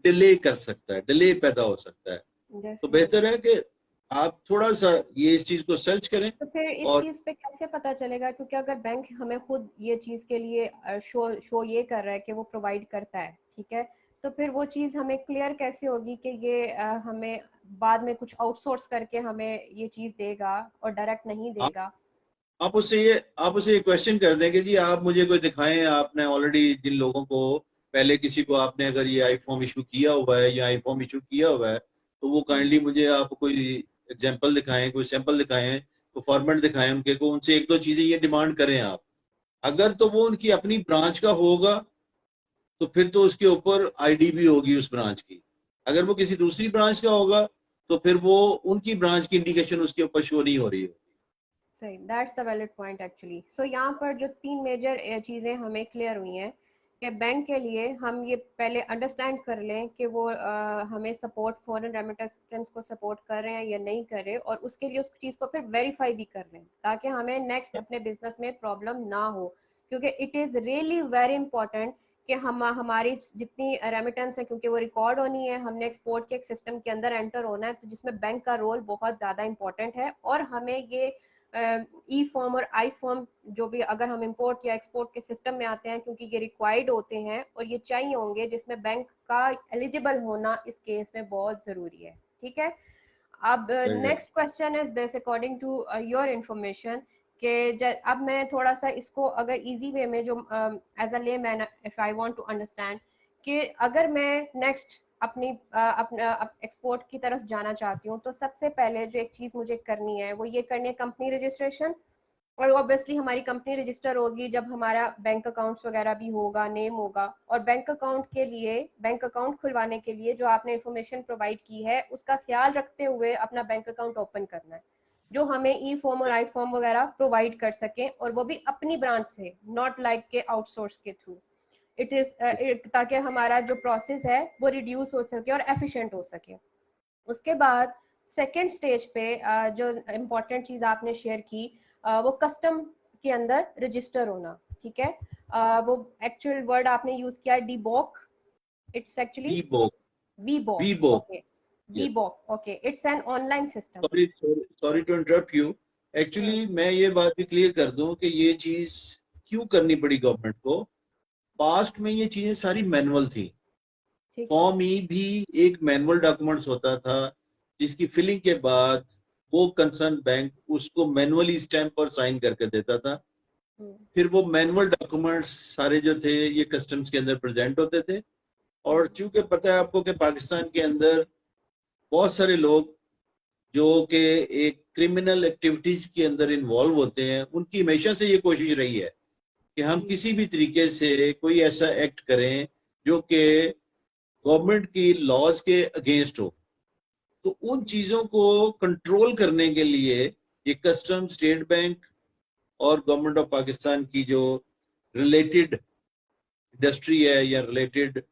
डिले कर सकता है, डिले पैदा हो सकता है। तो बेहतर डेफिनेटली। है कि आप थोड़ा सा ये इस चीज को सर्च करें। तो फिर इस और चीज पे कैसे पता चलेगा, क्योंकि अगर बैंक हमें खुद ये चीज के लिए शो शो ये कर रहा है कि वो प्रोवाइड करता है, ठीक है, तो फिर वो चीज हमें क्लियर कैसे होगी कि ये हमें बाद में कुछ आउटसोर्स करके हमें ये चीज देगा और डायरेक्ट नहीं आप देगा? आप उसे ये क्वेश्चन कर दें कि जी आप मुझे कोई दिखाएं, आपने ऑलरेडी जिन लोगों को पहले किसी को आपने अगर ये आई फॉर्म इशू किया हुआ है या आई फॉर्म इशू किया हुआ है तो वो हम्म। काइंडली मुझे आप कोई एग्जांपल दिखाएं, कोई सैंपल दिखाएं, तो फॉर्मेट दिखाएं उनके को, उनसे एक दो चीजें ये डिमांड करें आप। अगर तो अच्छा। वो उनकी अपनी ब्रांच का होगा तो फिर तो उसके ऊपर आईडी भी होगी उस ब्रांच की। अगर वो किसी दूसरी ब्रांच का होगा तो फिर वो उनकी ब्रांच की इंडिकेशन उसके ऊपर शो नहीं हो रही होगी। सही, that's the valid point actually. So यहाँ पर जो तीन मेजर चीज़ें हमें क्लियर हुई हैं कि बैंक के लिए हम ये पहले अंडरस्टैंड कर लें कि वो हमें सपोर्ट फॉरेन रेमिटेंस को सपोर्ट कर रहे हैं या नहीं कर रहे, और उसके लिए उस चीज़ को फिर वेरीफाई भी कर लें ताकि हमें नेक्स्ट अपने बिजनेस में प्रॉब्लम ना हो, क्योंकि it is really very important कि हम हमारी जितनी रेमिटेंस है, क्योंकि वो रिकॉर्ड होनी है, हमने एक्सपोर्ट के एक सिस्टम के अंदर एंटर होना है, तो जिसमें बैंक का रोल बहुत ज़्यादा इंपॉर्टेंट है। और हमें ये ई फॉर्म और आई फॉर्म जो भी अगर हम इंपोर्ट या एक्सपोर्ट के सिस्टम में आते हैं, क्योंकि ये रिक्वायर्ड होते हैं और ये चाहिए होंगे, जिसमें बैंक का एलिजिबल होना इस केस में बहुत जरूरी है। ठीक है। अब Right. Next question is this, according to your information, कि अब मैं थोड़ा सा इसको अगर इजी वे में जो as a layman if I want to understand, कि अगर मैं नेक्स्ट अपनी अपना एक्सपोर्ट की तरफ जाना चाहती हूँ, तो सबसे पहले जो एक चीज मुझे करनी है वो ये करनी है, कंपनी रजिस्ट्रेशन। और ऑब्वियसली हमारी कंपनी रजिस्टर होगी जब हमारा बैंक अकाउंट्स वगैरह भी होगा, नेम होगा, और बैंक अकाउंट के लिए, बैंक अकाउंट खुलवाने के लिए जो आपने इंफॉर्मेशन प्रोवाइड की है उसका ख्याल रखते हुए अपना बैंक अकाउंट ओपन करना है, जो हमें ई फॉर्म और आई फॉर्म वगैरह प्रोवाइड कर सके, और वो भी अपनी ब्रांच से, नॉट लाइक के आउटसोर्स के थ्रू। इट इज ताकि हमारा जो प्रोसेस है वो रिड्यूस हो सके और एफिशिएंट हो सके। उसके बाद सेकेंड स्टेज पे जो इम्पोर्टेंट चीज आपने शेयर की, वो कस्टम के अंदर रजिस्टर होना, ठीक है। वो एक्चुअल वर्ड आपने यूज किया है डीबॉक, it's actually WeBOC, WeBOC, WeBOC, okay, WeBOC, okay, it's an online system. Sorry sorry to interrupt you. Actually मैं ये बात भी क्लियर कर दूं कि ये चीज क्यों करनी पड़ी गवर्नमेंट को। पास्ट में ये चीजें सारी मैनुअल थी। ठीक है। फॉर्म ई भी एक मैनुअल डॉक्यूमेंट्स होता था, जिसकी फिलिंग के बाद वो कंसर्न बैंक उसको मैनुअली स्टैंप और साइन करके देता था। फिर वो मैनुअल डॉक्यूमेंट्स सारे जो थे ये कस्टम्स के अंदर प्रेजेंट होते थे। और चूंकि पता है आपको कि पाकिस्तान के अंदर बहुत सारे लोग जो कि एक क्रिमिनल एक्टिविटीज के अंदर इन्वॉल्व होते हैं, उनकी हमेशा से ये कोशिश रही है कि हम किसी भी तरीके से कोई ऐसा एक्ट करें जो कि गवर्नमेंट की लॉज के अगेंस्ट हो। तो उन चीजों को कंट्रोल करने के लिए ये कस्टम, स्टेट बैंक और गवर्नमेंट ऑफ पाकिस्तान की जो रिलेटेड इंडस्ट्री है या रिलेटेड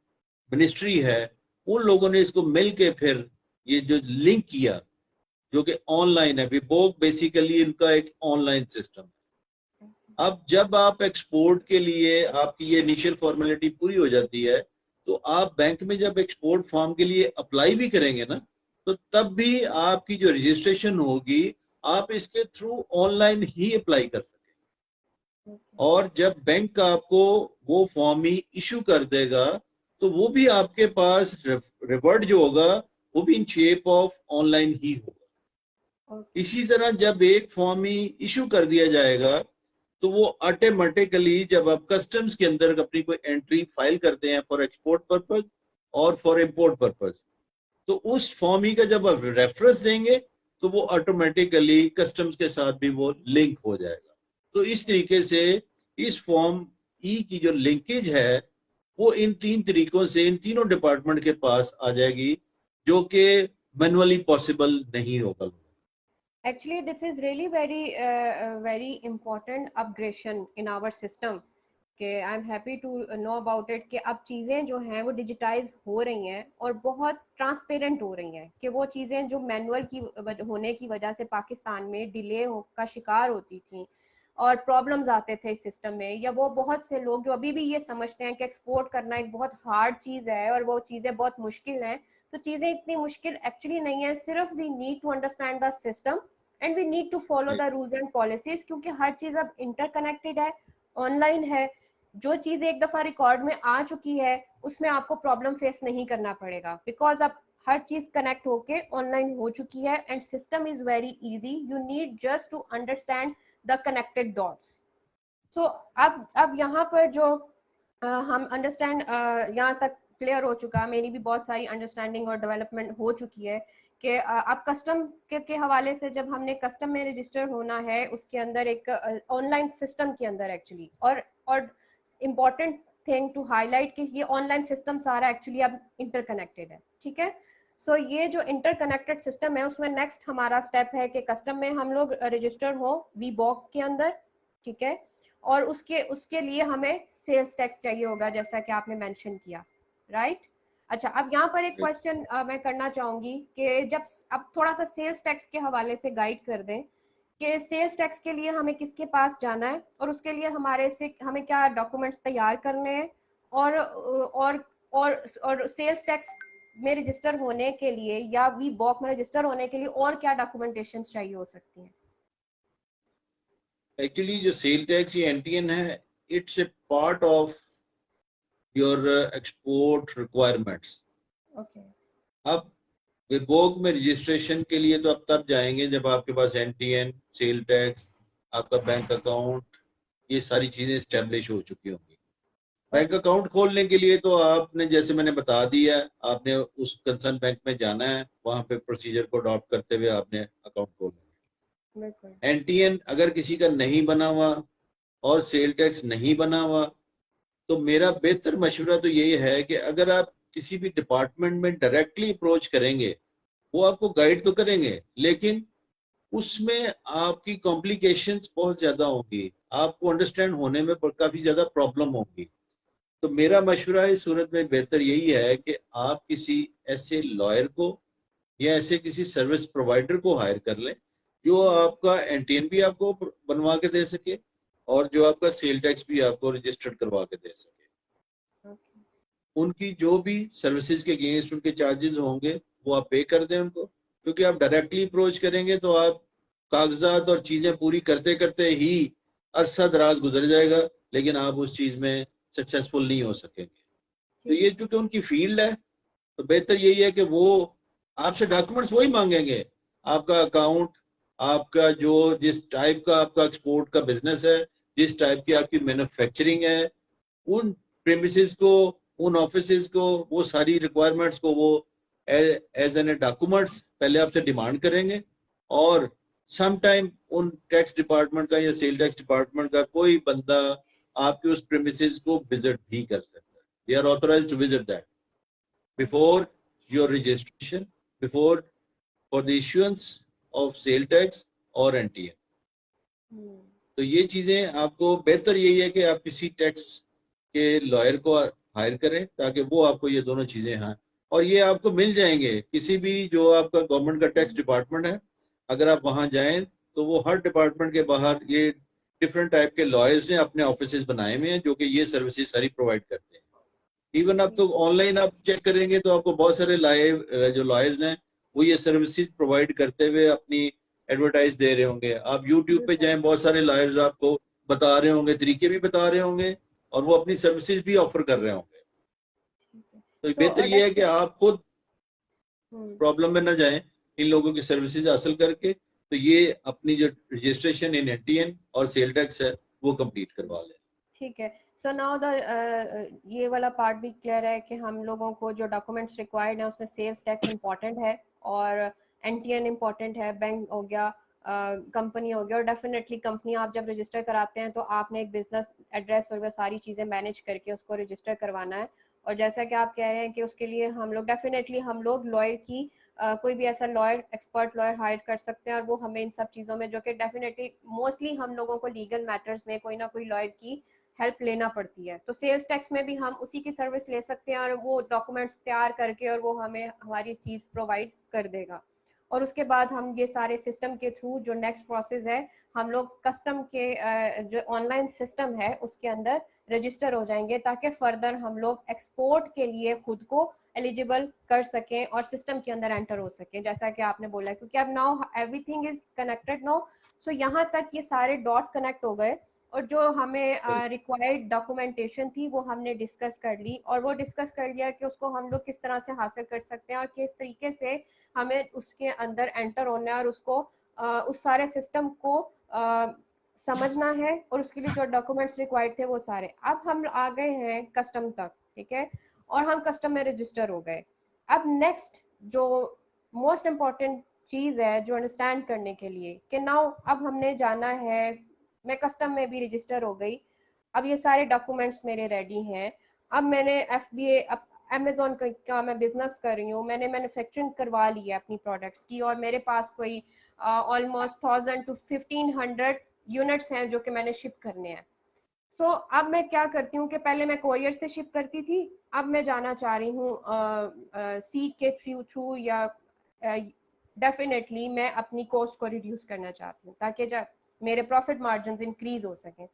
मिनिस्ट्री है, उन लोगों ने इसको मिल के फिर ये जो लिंक किया, जो कि ऑनलाइन है। विबोक बेसिकली इनका एक ऑनलाइन सिस्टम है। अब जब आप एक्सपोर्ट के लिए आपकी ये इनिशियल फॉर्मेलिटी पूरी हो जाती है, तो आप बैंक में जब एक्सपोर्ट फॉर्म के लिए अप्लाई भी करेंगे ना, तो तब भी आपकी जो रजिस्ट्रेशन होगी आप इसके थ्रू ऑनलाइन ही अप्लाई कर सकें। और जब बैंक आपको वो फॉर्म ही इशू कर देगा, तो वो भी आपके पास रिवर्ट जो होगा वो भी इन शेप ऑफ ऑनलाइन ही होगा। इसी तरह जब एक फॉर्म ही इशू कर दिया जाएगा, तो वो ऑटोमेटिकली जब आप कस्टम्स के अंदर अपनी कोई एंट्री फाइल करते हैं फॉर एक्सपोर्ट पर्पज और फॉर इंपोर्ट पर्पज, तो उस फॉर्म ही का जब आप रेफरेंस देंगे तो वो ऑटोमेटिकली कस्टम्स के साथ भी वो लिंक हो जाएगा। तो इस तरीके से इस फॉर्म ई की जो लिंकेज है वो इन तीन तरीकों से इन तीनों डिपार्टमेंट के पास आ जाएगी, जो कि मैनुअली पॉसिबल नहीं होगा। Actually, this is really very important upgradation in our system. कि I am happy to know about it कि अब चीज़ें जो हैं वो डिजिटाइज हो रही हैं और बहुत ट्रांसपेरेंट हो रही हैं, कि वो चीज़ें जो मैनुअल की होने की वजह से पाकिस्तान में डिले का शिकार होती थी और प्रॉब्लम्स आते थे इस सिस्टम में, या वो बहुत से लोग जो अभी भी ये समझते हैं कि एक्सपोर्ट करना एक बहुत हार्ड चीज़ है और वो चीज़ें बहुत मुश्किल हैं, तो चीज़ें इतनी मुश्किल एक्चुअली नहीं है। सिर्फ we need to understand the system and we need to follow the rules and policies, क्योंकि हर चीज़ अब इंटरकनेक्टेड है, ऑनलाइन है। जो चीज एक दफा रिकॉर्ड में आ चुकी है उसमें आपको प्रॉब्लम फेस नहीं करना पड़ेगा, बिकॉज अब हर चीज कनेक्ट होके ऑनलाइन हो चुकी है and system is very easy. You need just to understand the connected dots. So अब यहाँ पर जो हम अंडरस्टैंड यहाँ तक क्लियर हो चुका, मेरी भी बहुत सारी अंडरस्टैंडिंग और डेवलपमेंट हो चुकी है कि अब कस्टम के हवाले से जब हमने कस्टम में रजिस्टर होना है उसके अंदर एक ऑनलाइन सिस्टम के अंदर एक्चुअली, और इम्पॉर्टेंट थिंग टू हाईलाइट कि ये ऑनलाइन सिस्टम सारा एक्चुअली अब इंटरकनेक्टेड है, ठीक है। सो ये जो इंटरकनेक्टेड सिस्टम है उसमें नेक्स्ट हमारा स्टेप है कि कस्टम में हम लोग रजिस्टर हो वीबॉक के अंदर, ठीक है। और उसके उसके लिए हमें सेल्स टैक्स चाहिए होगा जैसा कि आपने मेंशन किया, राइट। अच्छा, अब यहाँ पर एक क्वेश्चन मैं करना चाहूंगी कि जब अब थोड़ा सा सेल्स टैक्स के हवाले से गाइड कर दें कि सेल्स टैक्स के लिए हमें किसके पास जाना है और उसके लिए हमारे से हमें क्या डॉक्यूमेंट्स तैयार करने हैं, और सेल्स टैक्स में रजिस्टर होने के लिए या वी बॉक में रजिस्टर होने के लिए और क्या डॉक्यूमेंटेशन चाहिए हो सकती हैं। एक्चुअली जो सेल टैक्स या एनटीएन है, it's a part of your export requirements. Okay. अब विबोक में रजिस्ट्रेशन के लिए तो अब तब जाएंगे जब आपके पास एनटीएन, सेल टैक्स, आपका बैंक अकाउंट, ये सारी चीजें स्टैब्लिश हो चुकी होंगी। बैंक अकाउंट खोलने के लिए तो आपने, जैसे मैंने बता दिया, आपने उस कंसर्न बैंक में जाना है, वहां पे प्रोसीजर को अडॉप्ट करते हुए आपने अकाउंट खोलना है। बिल्कुल। एनटीएन अगर किसी का नहीं बना हुआ और सेल टैक्स नहीं बना हुआ, तो मेरा बेहतर मशवरा तो यही है कि अगर आप किसी भी डिपार्टमेंट में डायरेक्टली अप्रोच करेंगे, वो आपको गाइड तो करेंगे, लेकिन उसमें आपकी कॉम्प्लिकेशंस बहुत ज्यादा होंगी, आपको अंडरस्टैंड होने में काफी ज्यादा प्रॉब्लम होगी। तो मेरा मशवरा इस सूरत में बेहतर यही है कि आप किसी ऐसे लॉयर को या ऐसे किसी सर्विस प्रोवाइडर को हायर कर लें जो आपका एनटीएन भी आपको बनवा के दे सके और जो आपका सेल टैक्स भी आपको रजिस्टर्ड करवा के दे सके। उनकी जो भी सर्विसेज के अगेंस्ट उनके चार्जेस होंगे वो आप पे कर दें उनको, क्योंकि आप डायरेक्टली अप्रोच करेंगे तो आप कागजात और चीजें पूरी करते करते ही अरसा दराज गुजर जाएगा, लेकिन आप उस चीज में सक्सेसफुल नहीं हो सकेंगे। तो ये चूंकि उनकी फील्ड है, तो बेहतर यही है कि वो आपसे डॉक्यूमेंट्स वही मांगेंगे, आपका अकाउंट, आपका जो जिस टाइप का आपका एक्सपोर्ट का बिजनेस है, जिस टाइप की आपकी मैन्युफैक्चरिंग है, उन प्रेमिसेस को, उन ऑफिसेज को, वो सारी रिक्वायरमेंट्स को वो एज एन ए डॉक्यूमेंट्स पहले आपसे डिमांड करेंगे। और सम टाइम उन टैक्स डिपार्टमेंट का या सेल टैक्स डिपार्टमेंट का कोई बंदा आपके उस प्रेमिसेस को विजिट भी कर सकता है। They are authorised to visit that before your registration, before for the issuance of sale tax or NTN. तो ये चीजें आपको बेहतर यही है कि आप किसी टैक्स के लॉयर को हायर करें ताकि वो आपको ये दोनों चीजें, हाँ, और ये आपको मिल जाएंगे किसी भी जो आपका गवर्नमेंट का टैक्स डिपार्टमेंट है, अगर आप वहां जाएं तो वो हर डिपार्टमेंट के बाहर ये डिफरेंट टाइप के लॉयर्स ने अपने ऑफिस बनाए हुए हैं जो कि ये सर्विसेज सारी प्रोवाइड करते हैं। इवन अब तो ऑनलाइन आप चेक करेंगे तो आपको बहुत सारे लाइव जो लॉयर्स हैं वो ये सर्विसेज प्रोवाइड करते हुए अपनी एडवर्टाइज दे रहे होंगे। आप यूट्यूब पे जाएं, बहुत सारे लॉयर्स आपको बता रहे होंगे, तरीके भी बता रहे होंगे और वो अपनी सर्विसेज भी ऑफर कर रहे होंगे। तो बेहतर ये है कि आप खुद प्रॉब्लम में ना जाएं, इन लोगों की सर्विसेज हासिल करके तो ये अपनी जो रजिस्ट्रेशन इन एनटीएन और सेल टैक्स है वो कंप्लीट करवा लें। ठीक है। सो नाउ द ये वाला पार्ट भी क्लियर है कि हम लोगों को जो डॉक्यूमेंट्स रिक्वायर्ड है उसमें सेल्स टैक्स इम्पॉर्टेंट है और एनटीएन इम्पॉर्टेंट है, बैंक हो गया, कंपनी हो गया। और डेफिनेटली कंपनी आप जब रजिस्टर कराते हैं तो आपने एक बिजनेस एड्रेस और वह सारी चीज़ें मैनेज करके उसको रजिस्टर करवाना है। और जैसा कि आप कह रहे हैं कि उसके लिए हम लोग डेफिनेटली हम लोग लॉयर की कोई भी ऐसा लॉयर, एक्सपर्ट लॉयर हायर कर सकते हैं और वो हमें इन सब चीज़ों में, जो कि डेफिनेटली मोस्टली हम लोगों को लीगल मैटर्स में कोई ना कोई लॉयर की हेल्प लेना पड़ती है, तो सेल्स टैक्स में भी हम उसी की सर्विस ले सकते हैं और वो डॉक्यूमेंट्स तैयार करके और वो हमें हमारी चीज़ प्रोवाइड कर देगा। और उसके बाद हम ये सारे सिस्टम के थ्रू जो नेक्स्ट प्रोसेस है, हम लोग कस्टम के जो ऑनलाइन सिस्टम है उसके अंदर रजिस्टर हो जाएंगे ताकि फर्दर हम लोग एक्सपोर्ट के लिए खुद को एलिजिबल कर सकें और सिस्टम के अंदर एंटर हो सके, जैसा कि आपने बोला, क्योंकि अब now everything is connected now. So यहाँ तक ये सारे डॉट कनेक्ट हो गए और जो हमें रिक्वायर्ड डॉक्यूमेंटेशन थी वो हमने डिस्कस कर ली और वो डिस्कस कर लिया कि उसको हम लोग किस तरह से हासिल कर सकते हैं और किस तरीके से हमें उसके अंदर एंटर होना है और उसको उस सारे सिस्टम को समझना है और उसके लिए जो डॉक्यूमेंट्स रिक्वायर्ड थे वो सारे। अब हम आ गए हैं कस्टम तक, ठीक है, और हम कस्टम में रजिस्टर हो गए। अब नेक्स्ट जो मोस्ट इम्पॉर्टेंट चीज है जो अंडरस्टैंड करने के लिए कि नाउ अब हमने जाना है, मैं कस्टम में भी रजिस्टर हो गई, अब ये सारे डॉक्यूमेंट्स मेरे रेडी हैं, अब मैंने एफबीए अमेजोन का मैं बिजनेस कर रही हूँ, मैंने मैन्युफैक्चरिंग करवा ली है अपनी प्रोडक्ट्स की और मेरे पास कोई ऑलमोस्ट 1000 to 1500 यूनिट्स हैं जो कि मैंने शिप करने हैं। सो अब मैं क्या करती हूँ कि पहले मैं कोरियर से शिप करती थी, अब मैं जाना चाह रही हूँ सी के थ्रू या डेफिनेटली मैं अपनी कॉस्ट को रिड्यूस करना चाहती हूँ ताकि जब मेरे प्रॉफिट मार्जिन इंक्रीज हो सके।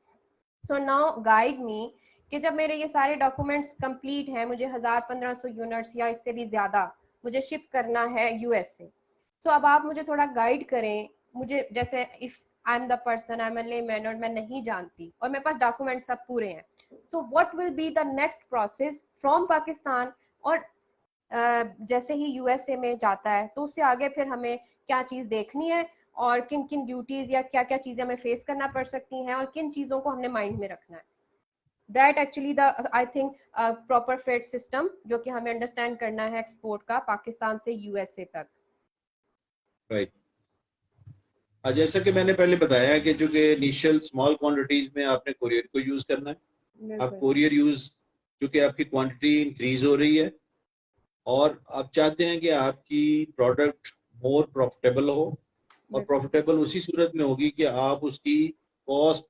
सो नाउ गाइड मी कि जब मेरे ये सारे डॉक्यूमेंट्स कंप्लीट हैं, मुझे 1000-1500 यूनिट्स या इससे भी ज्यादा मुझे शिप करना है यूएस से। सो अब आप मुझे थोड़ा गाइड करें, मुझे जैसे if I am the person, I am a layman और मैं नहीं जानती और मेरे पास डॉक्यूमेंट सब पूरे हैं, so what will be the next process from Pakistan और जैसे ही यूएसए में जाता है तो उससे आगे फिर हमें क्या चीज देखनी है और किन किन ड्यूटीज या क्या क्या चीजें हमें फेस करना पड़ सकती हैं और किन चीजों को हमने माइंड में रखना है। That actually the I think proper freight system जो कि हमें अंडरस्टैंड करना है एक्सपोर्ट का पाकिस्तान से यूएसए तक। राइट। जैसा कि मैंने पहले बताया कि चूंकि इनिशियल स्मॉल क्वांटिटीज में आपने कोरियर को यूज करना है, आप बिल्कुल कोरियर यूज चूंकि आपकी क्वांटिटी इंक्रीज हो रही है और आप चाहते हैं कि आपकी प्रोडक्ट मोर प्रॉफिटेबल हो, और बिल्कुल प्रॉफिटेबल उसी सूरत में होगी कि आप उसकी कॉस्ट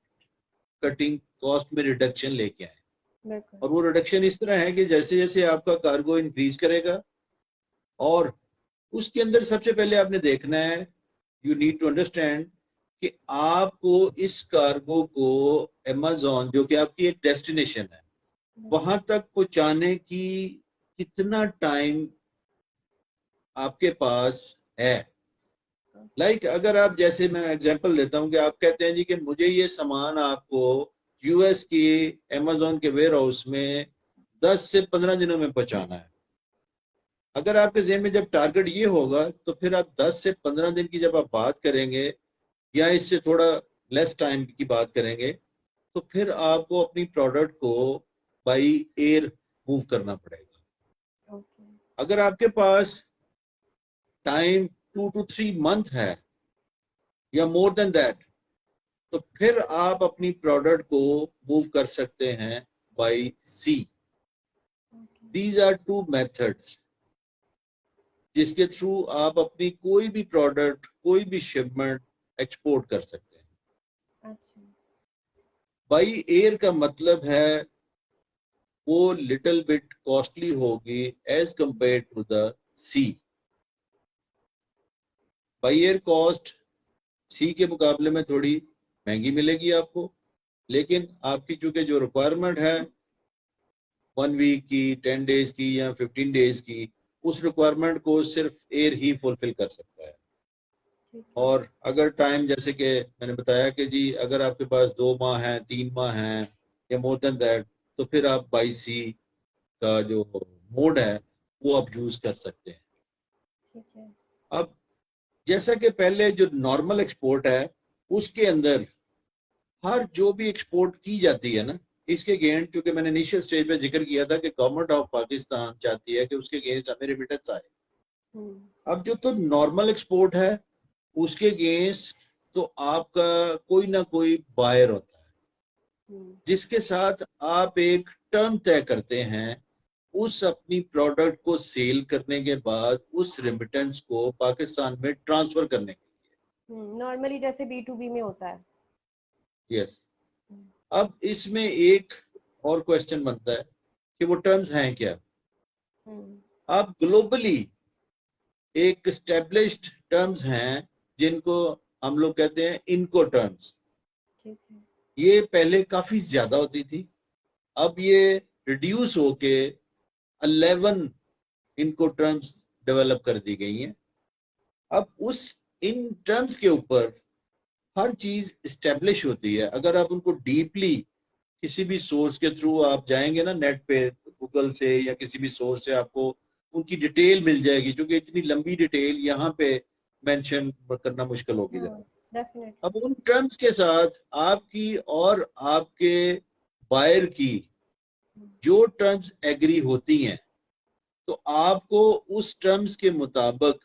कटिंग, कॉस्ट में रिडक्शन लेके आए। बिल्कुल और वो रिडक्शन इस तरह है कि जैसे जैसे आपका कार्गो इंक्रीज करेगा, और उसके अंदर सबसे पहले आपने देखना है, यू नीड टू अंडरस्टैंड कि आपको इस कार्गो को अमेज़न, जो कि आपकी एक डेस्टिनेशन है, वहां तक पहुंचाने की कितना टाइम आपके पास है। लाइक अगर आप, जैसे मैं एग्जांपल देता हूं कि आप कहते हैं जी कि मुझे ये सामान आपको यूएस की अमेज़न के वेयर हाउस में 10 से 15 दिनों में पहुंचाना है। अगर आपके जेहन में जब टारगेट ये होगा, तो फिर आप 10 से 15 दिन की जब आप बात करेंगे या इससे थोड़ा लेस टाइम की बात करेंगे, तो फिर आपको अपनी प्रोडक्ट को बाई एयर मूव करना पड़ेगा। ओके अगर आपके पास टाइम 2 to 3 मंथ है या मोर देन दैट, तो फिर आप अपनी प्रोडक्ट को मूव कर सकते हैं by sea. Okay these are two methods जिसके थ्रू आप अपनी कोई भी प्रोडक्ट, कोई भी शिपमेंट एक्सपोर्ट कर सकते हैं। अच्छा बाई एयर का मतलब है वो लिटिल बिट कॉस्टली होगी as compare to the sea. By air cost sea के मुकाबले में थोड़ी महंगी मिलेगी आपको, लेकिन आपकी चूंकि जो रिक्वायरमेंट है 1 वीक की, 10 डेज की या 15 डेज की, उस रिक्वायरमेंट को सिर्फ एयर ही फुलफिल कर सकता है। ठीक है और अगर टाइम, जैसे कि मैंने बताया कि जी अगर आपके पास 2 माह हैं, 3 माह हैं या मोर देन दैट, तो फिर आप बाई सी का जो मोड है वो आप यूज कर सकते हैं। ठीक है अब जैसा कि पहले जो नॉर्मल एक्सपोर्ट है, उसके अंदर हर जो भी एक्सपोर्ट की जाती है ना, इसके अगेंस्ट, क्योंकि मैंने इनिशियल स्टेज पे जिक्र किया था कि गवर्नमेंट ऑफ पाकिस्तान चाहती है कि उसके अगेंस्ट हमें रेमिटेंस आए। अब जो तो नॉर्मल एक्सपोर्ट है, उसके अगेंस्ट तो आपका कोई ना कोई बायर होता है जिसके साथ आप एक टर्म तय करते हैं उस अपनी प्रोडक्ट को सेल करने के बाद उस रेमिटेंस को पाकिस्तान में ट्रांसफर करने के नॉर्मली जैसे B2B में होता है लिए। यस। अब इसमें एक और क्वेश्चन बनता है कि वो टर्म्स हैं क्या। अब ग्लोबली एक एस्टेब्लिश्ड टर्म्स हैं जिनको हम लोग कहते हैं इनको टर्म्स। ठीक है ये पहले काफी ज्यादा होती थी, अब ये रिड्यूस होके 11 इनको टर्म्स डेवलप कर दी गई हैं। अब उस इन टर्म्स के ऊपर हर चीज इस्टेब्लिश होती है। अगर आप उनको डीपली किसी भी सोर्स के थ्रू आप जाएंगे ना, नेट पे, गूगल से या किसी भी सोर्स से, आपको उनकी डिटेल मिल जाएगी, क्योंकि इतनी लंबी डिटेल यहाँ पे मेंशन करना मुश्किल होगी जरा। अब डेफिनेटली उन टर्म्स के साथ आपकी और आपके बायर की जो टर्म्स एग्री होती हैं, तो आपको उस टर्म्स के मुताबिक,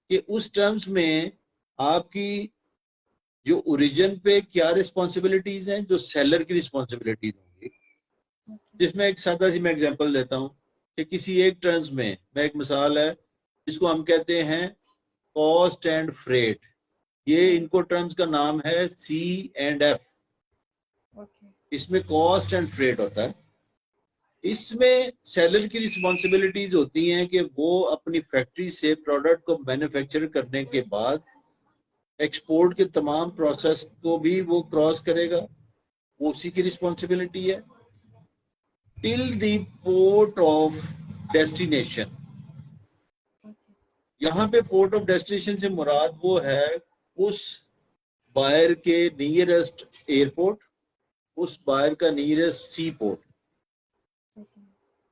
कि उस टर्म्स में आपकी जो ओरिजिन पे क्या रिस्पॉन्सिबिलिटीज हैं, जो सेलर की रिस्पॉन्सिबिलिटीज होंगी। जिसमें एक सादा सी मैं एग्जांपल देता हूं कि किसी एक टर्म्स में, मैं एक मिसाल है जिसको हम कहते हैं कॉस्ट एंड फ्रेट, ये इनको टर्म्स का नाम है C&F। ओके इसमें कॉस्ट एंड फ्रेट होता है। इसमें सेलर की रिस्पॉन्सिबिलिटीज होती हैं कि वो अपनी फैक्ट्री से प्रोडक्ट को मैन्युफैक्चर करने के बाद एक्सपोर्ट के तमाम प्रोसेस को भी वो क्रॉस करेगा, वो उसी की रिस्पॉन्सिबिलिटी है, till the port of destination. यहाँ पे पोर्ट ऑफ डेस्टिनेशन से मुराद वो है उस बायर के नियरेस्ट एयरपोर्ट, उस बायर का नियरेस्ट सी पोर्ट,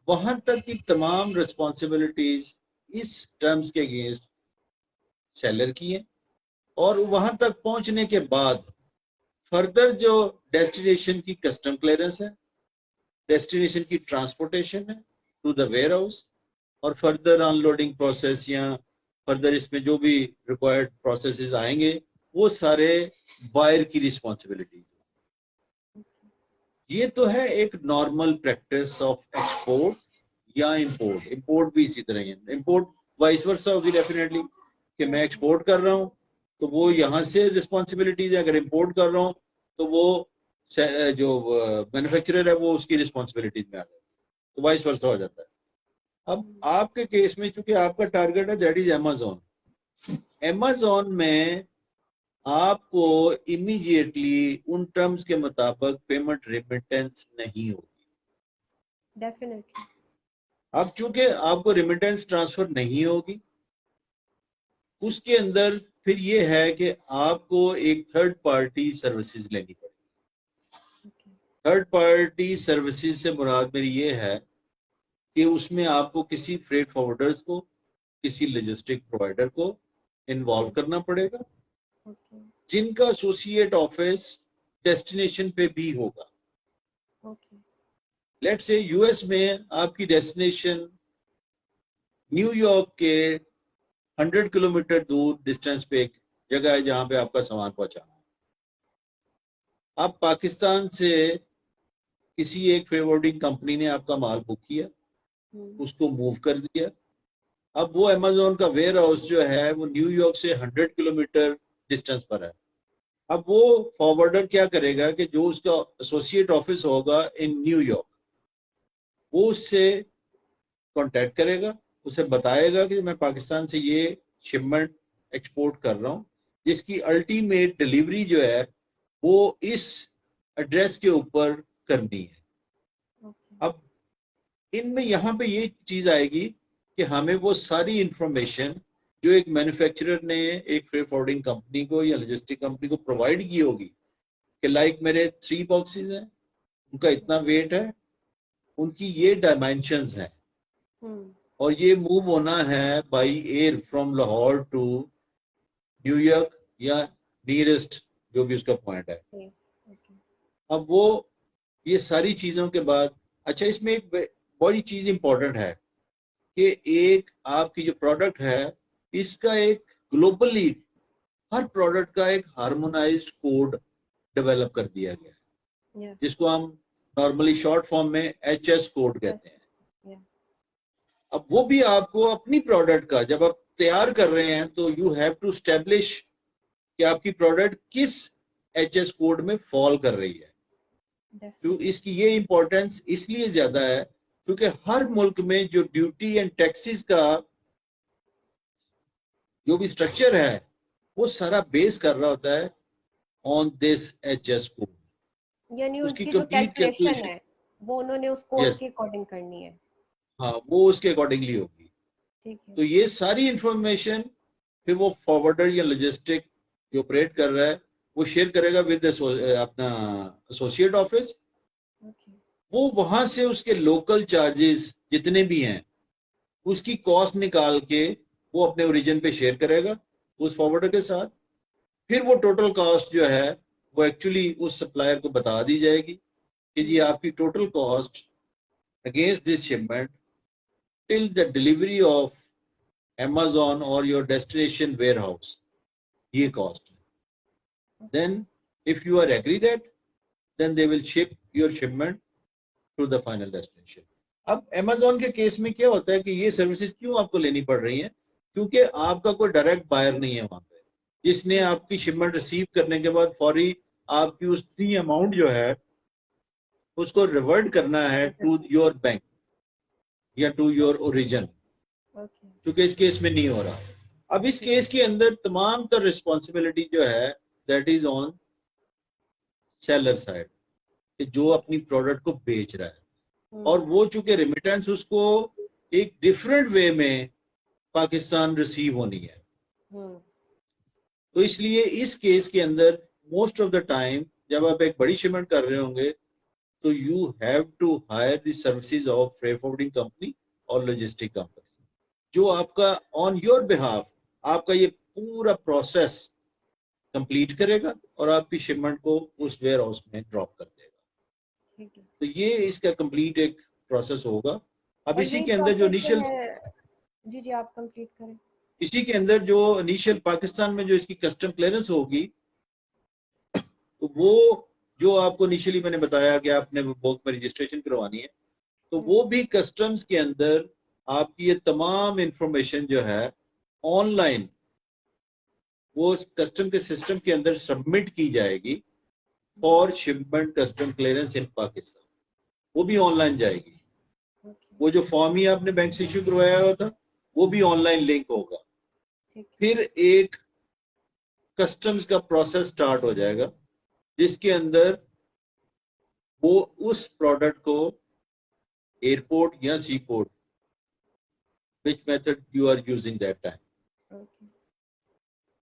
वहां तक की तमाम रिस्पॉन्सिबिलिटीज इस टर्म्स के अगेंस्ट सेलर की है। और वहां तक पहुंचने के बाद फर्दर जो डेस्टिनेशन की कस्टम क्लियरेंस है, डेस्टिनेशन की ट्रांसपोर्टेशन है टू द वेयर हाउस, और फर्दर अनलोडिंग प्रोसेस या फर्दर इसमें जो भी रिक्वायर्ड प्रोसेसेस आएंगे, वो सारे बायर की रिस्पॉन्सिबिलिटी। ये तो है एक नॉर्मल प्रैक्टिस ऑफ एक्सपोर्ट या इंपोर्ट। इंपोर्ट भी इसी तरह ही है। इंपोर्ट वाइस वर्सा होगी डेफिनेटली, कि मैं एक्सपोर्ट कर रहा हूँ तो वो यहाँ से रिस्पॉन्सिबिलिटीज है, अगर इंपोर्ट कर रहा हूँ तो वो जो मैन्युफैक्चरर है वो उसकी रिस्पॉन्सिबिलिटीज में आ जाता है, तो वाइस वर्सा हो जाता है। अब आपके केस में चूंकि आपका टारगेट है दैट इज अमेज़न, अमेज़न में आपको इमीडिएटली उन टर्म्स के मुताबिक पेमेंट रेमिटेंस नहीं होगी। डेफिनेटली। अब चूंकि आपको रेमिटेंस ट्रांसफर नहीं होगी, उसके अंदर फिर ये है कि आपको एक थर्ड पार्टी सर्विसेज लेनी पड़ेगी। थर्ड पार्टी सर्विसेज से मुराद मेरी ये है कि उसमें आपको किसी फ्रेट फॉरवर्डर्स को, किसी लॉजिस्टिक प्रोवाइडर को इन्वॉल्व करना पड़ेगा, जिनका एसोसिएट ऑफिस डेस्टिनेशन पे भी होगा। लेट्स से यूएस में आपकी डेस्टिनेशन न्यूयॉर्क के 100 किलोमीटर दूर डिस्टेंस पे एक जगह है जहां पे आपका सामान पहुंचाना है। आप पाकिस्तान से किसी एक फॉरवर्डिंग कंपनी ने आपका माल बुक किया, उसको मूव कर दिया। अब वो अमेज़न का वेयर हाउस जो है वो न्यूयॉर्क से 100 किलोमीटर डिस्टेंस पर है। अब वो फॉरवर्डर क्या करेगा कि जो उसका एसोसिएट ऑफिस होगा इन न्यूयॉर्क, वो उससे कांटेक्ट करेगा, उसे बताएगा कि मैं पाकिस्तान से ये शिपमेंट एक्सपोर्ट कर रहा हूँ, जिसकी अल्टीमेट डिलीवरी जो है वो इस एड्रेस के ऊपर करनी है। अब इनमें यहाँ पे ये चीज आएगी कि हमें वो सारी इंफॉर्मेशन जो एक मैन्युफैक्चरर ने एक फ्रेट फॉरवर्डिंग कंपनी को या लॉजिस्टिक कंपनी को प्रोवाइड की होगी कि लाइक मेरे 3 बॉक्सेस हैं, उनका इतना वेट है, उनकी ये डायमेंशंस हैं, और ये मूव होना है by air from Lahore to New York या नियरेस्ट जो भी उसका पॉइंट है। अब वो ये सारी चीजों के बाद, अच्छा इसमें एक बड़ी चीज इंपॉर्टेंट है कि एक आपकी जो प्रोडक्ट है इसका एक ग्लोबली हर प्रोडक्ट का एक हार्मोनाइज्ड कोड डेवलप कर दिया गया है, जिसको हम नॉर्मली शॉर्ट फॉर्म में HS कोड कहते हैं। अब वो भी आपको अपनी प्रोडक्ट का जब आप तैयार कर रहे हैं तो यू हैव टू स्टैब्लिश कि आपकी प्रोडक्ट किस HS कोड में फॉल कर रही है। तो इसकी ये इंपॉर्टेंस इसलिए ज्यादा है क्योंकि हर मुल्क में जो ड्यूटी एंड टैक्सेस का जो भी स्ट्रक्चर है वो सारा बेस कर रहा होता है ऑन दिस HS कोड, यानी उसकी उनकी जो कंप्लीट कैलकुलेशन है वो उन्होंने उस कोड yes, के अकॉर्डिंग करनी है। हाँ वो उसके अकॉर्डिंगली होगी। ठीक है। तो ये सारी इंफॉर्मेशन फिर वो फॉरवर्डर या लॉजिस्टिक जो ऑपरेट कर रहा है वो शेयर करेगा विद अपना एसोसिएट ऑफिस। वो वहां से उसके लोकल चार्जेस जितने भी हैं उसकी कॉस्ट निकाल के वो अपने ओरिजिन पे शेयर करेगा उस फॉरवर्डर के साथ। फिर वो टोटल कॉस्ट जो है वो एक्चुअली उस सप्लायर को बता दी जाएगी कि जी आपकी total cost against this shipment till the delivery of Amazon or your destination warehouse, ये cost. Then, if you are agree that, then they will ship your shipment to the final destination. अब Amazon के case में क्या होता है कि ये services क्यों आपको लेनी पड़ रही हैं? क्योंकि आपका कोई डायरेक्ट बायर नहीं है वहां पे, जिसने आपकी शिपमेंट रिसीव करने के बाद फौरी आपकी उतनी अमाउंट जो है उसको रिवर्ट करना है टू योर बैंक या टू योर ओरिजिन, क्योंकि इस केस में नहीं हो रहा। अब इस केस के अंदर तमाम तर रिस्पॉन्सिबिलिटी जो है that is on seller side, कि जो अपनी प्रोडक्ट को बेच रहा है, और वो चूंकि रेमिटेंस उसको एक डिफरेंट वे में पाकिस्तान रिसीव होनी है, तो इसलिए इस केस के अंदर मोस्ट ऑफ द टाइम जब आप एक बड़ी शिपमेंट कर रहे होंगे तो you have to hire the services of freight forwarding company और लॉजिस्टिक कंपनी, जो आपका ऑन योर बिहाफ आपका ये पूरा प्रोसेस कंप्लीट करेगा और आपकी शिपमेंट को उस वेयर हाउस में ड्रॉप कर देगा। तो ये इसका कंप्लीट एक प्रोसेस होगा। अब इसी के अंदर जो इनिशियल जी जी आप कंप्लीट करें। इसी के अंदर जो इनिशियल पाकिस्तान में जो इसकी कस्टम क्लियरेंस होगी, तो वो जो आपको इनिशियली मैंने बताया कि आपने बुक में रजिस्ट्रेशन करवानी है, तो वो भी कस्टम्स के अंदर आपकी ये तमाम इंफॉर्मेशन जो है ऑनलाइन वो कस्टम के सिस्टम के अंदर सबमिट की जाएगी फॉर शिपमेंट कस्टम क्लियरेंस इन पाकिस्तान। वो भी ऑनलाइन जाएगी। वो जो फॉर्म ही आपने बैंक से इश्यू करवाया हुआ था वो भी ऑनलाइन लिंक होगा। फिर एक कस्टम्स का प्रोसेस स्टार्ट हो जाएगा जिसके अंदर वो उस प्रोडक्ट को एयरपोर्ट या sea port, which method you are using that time,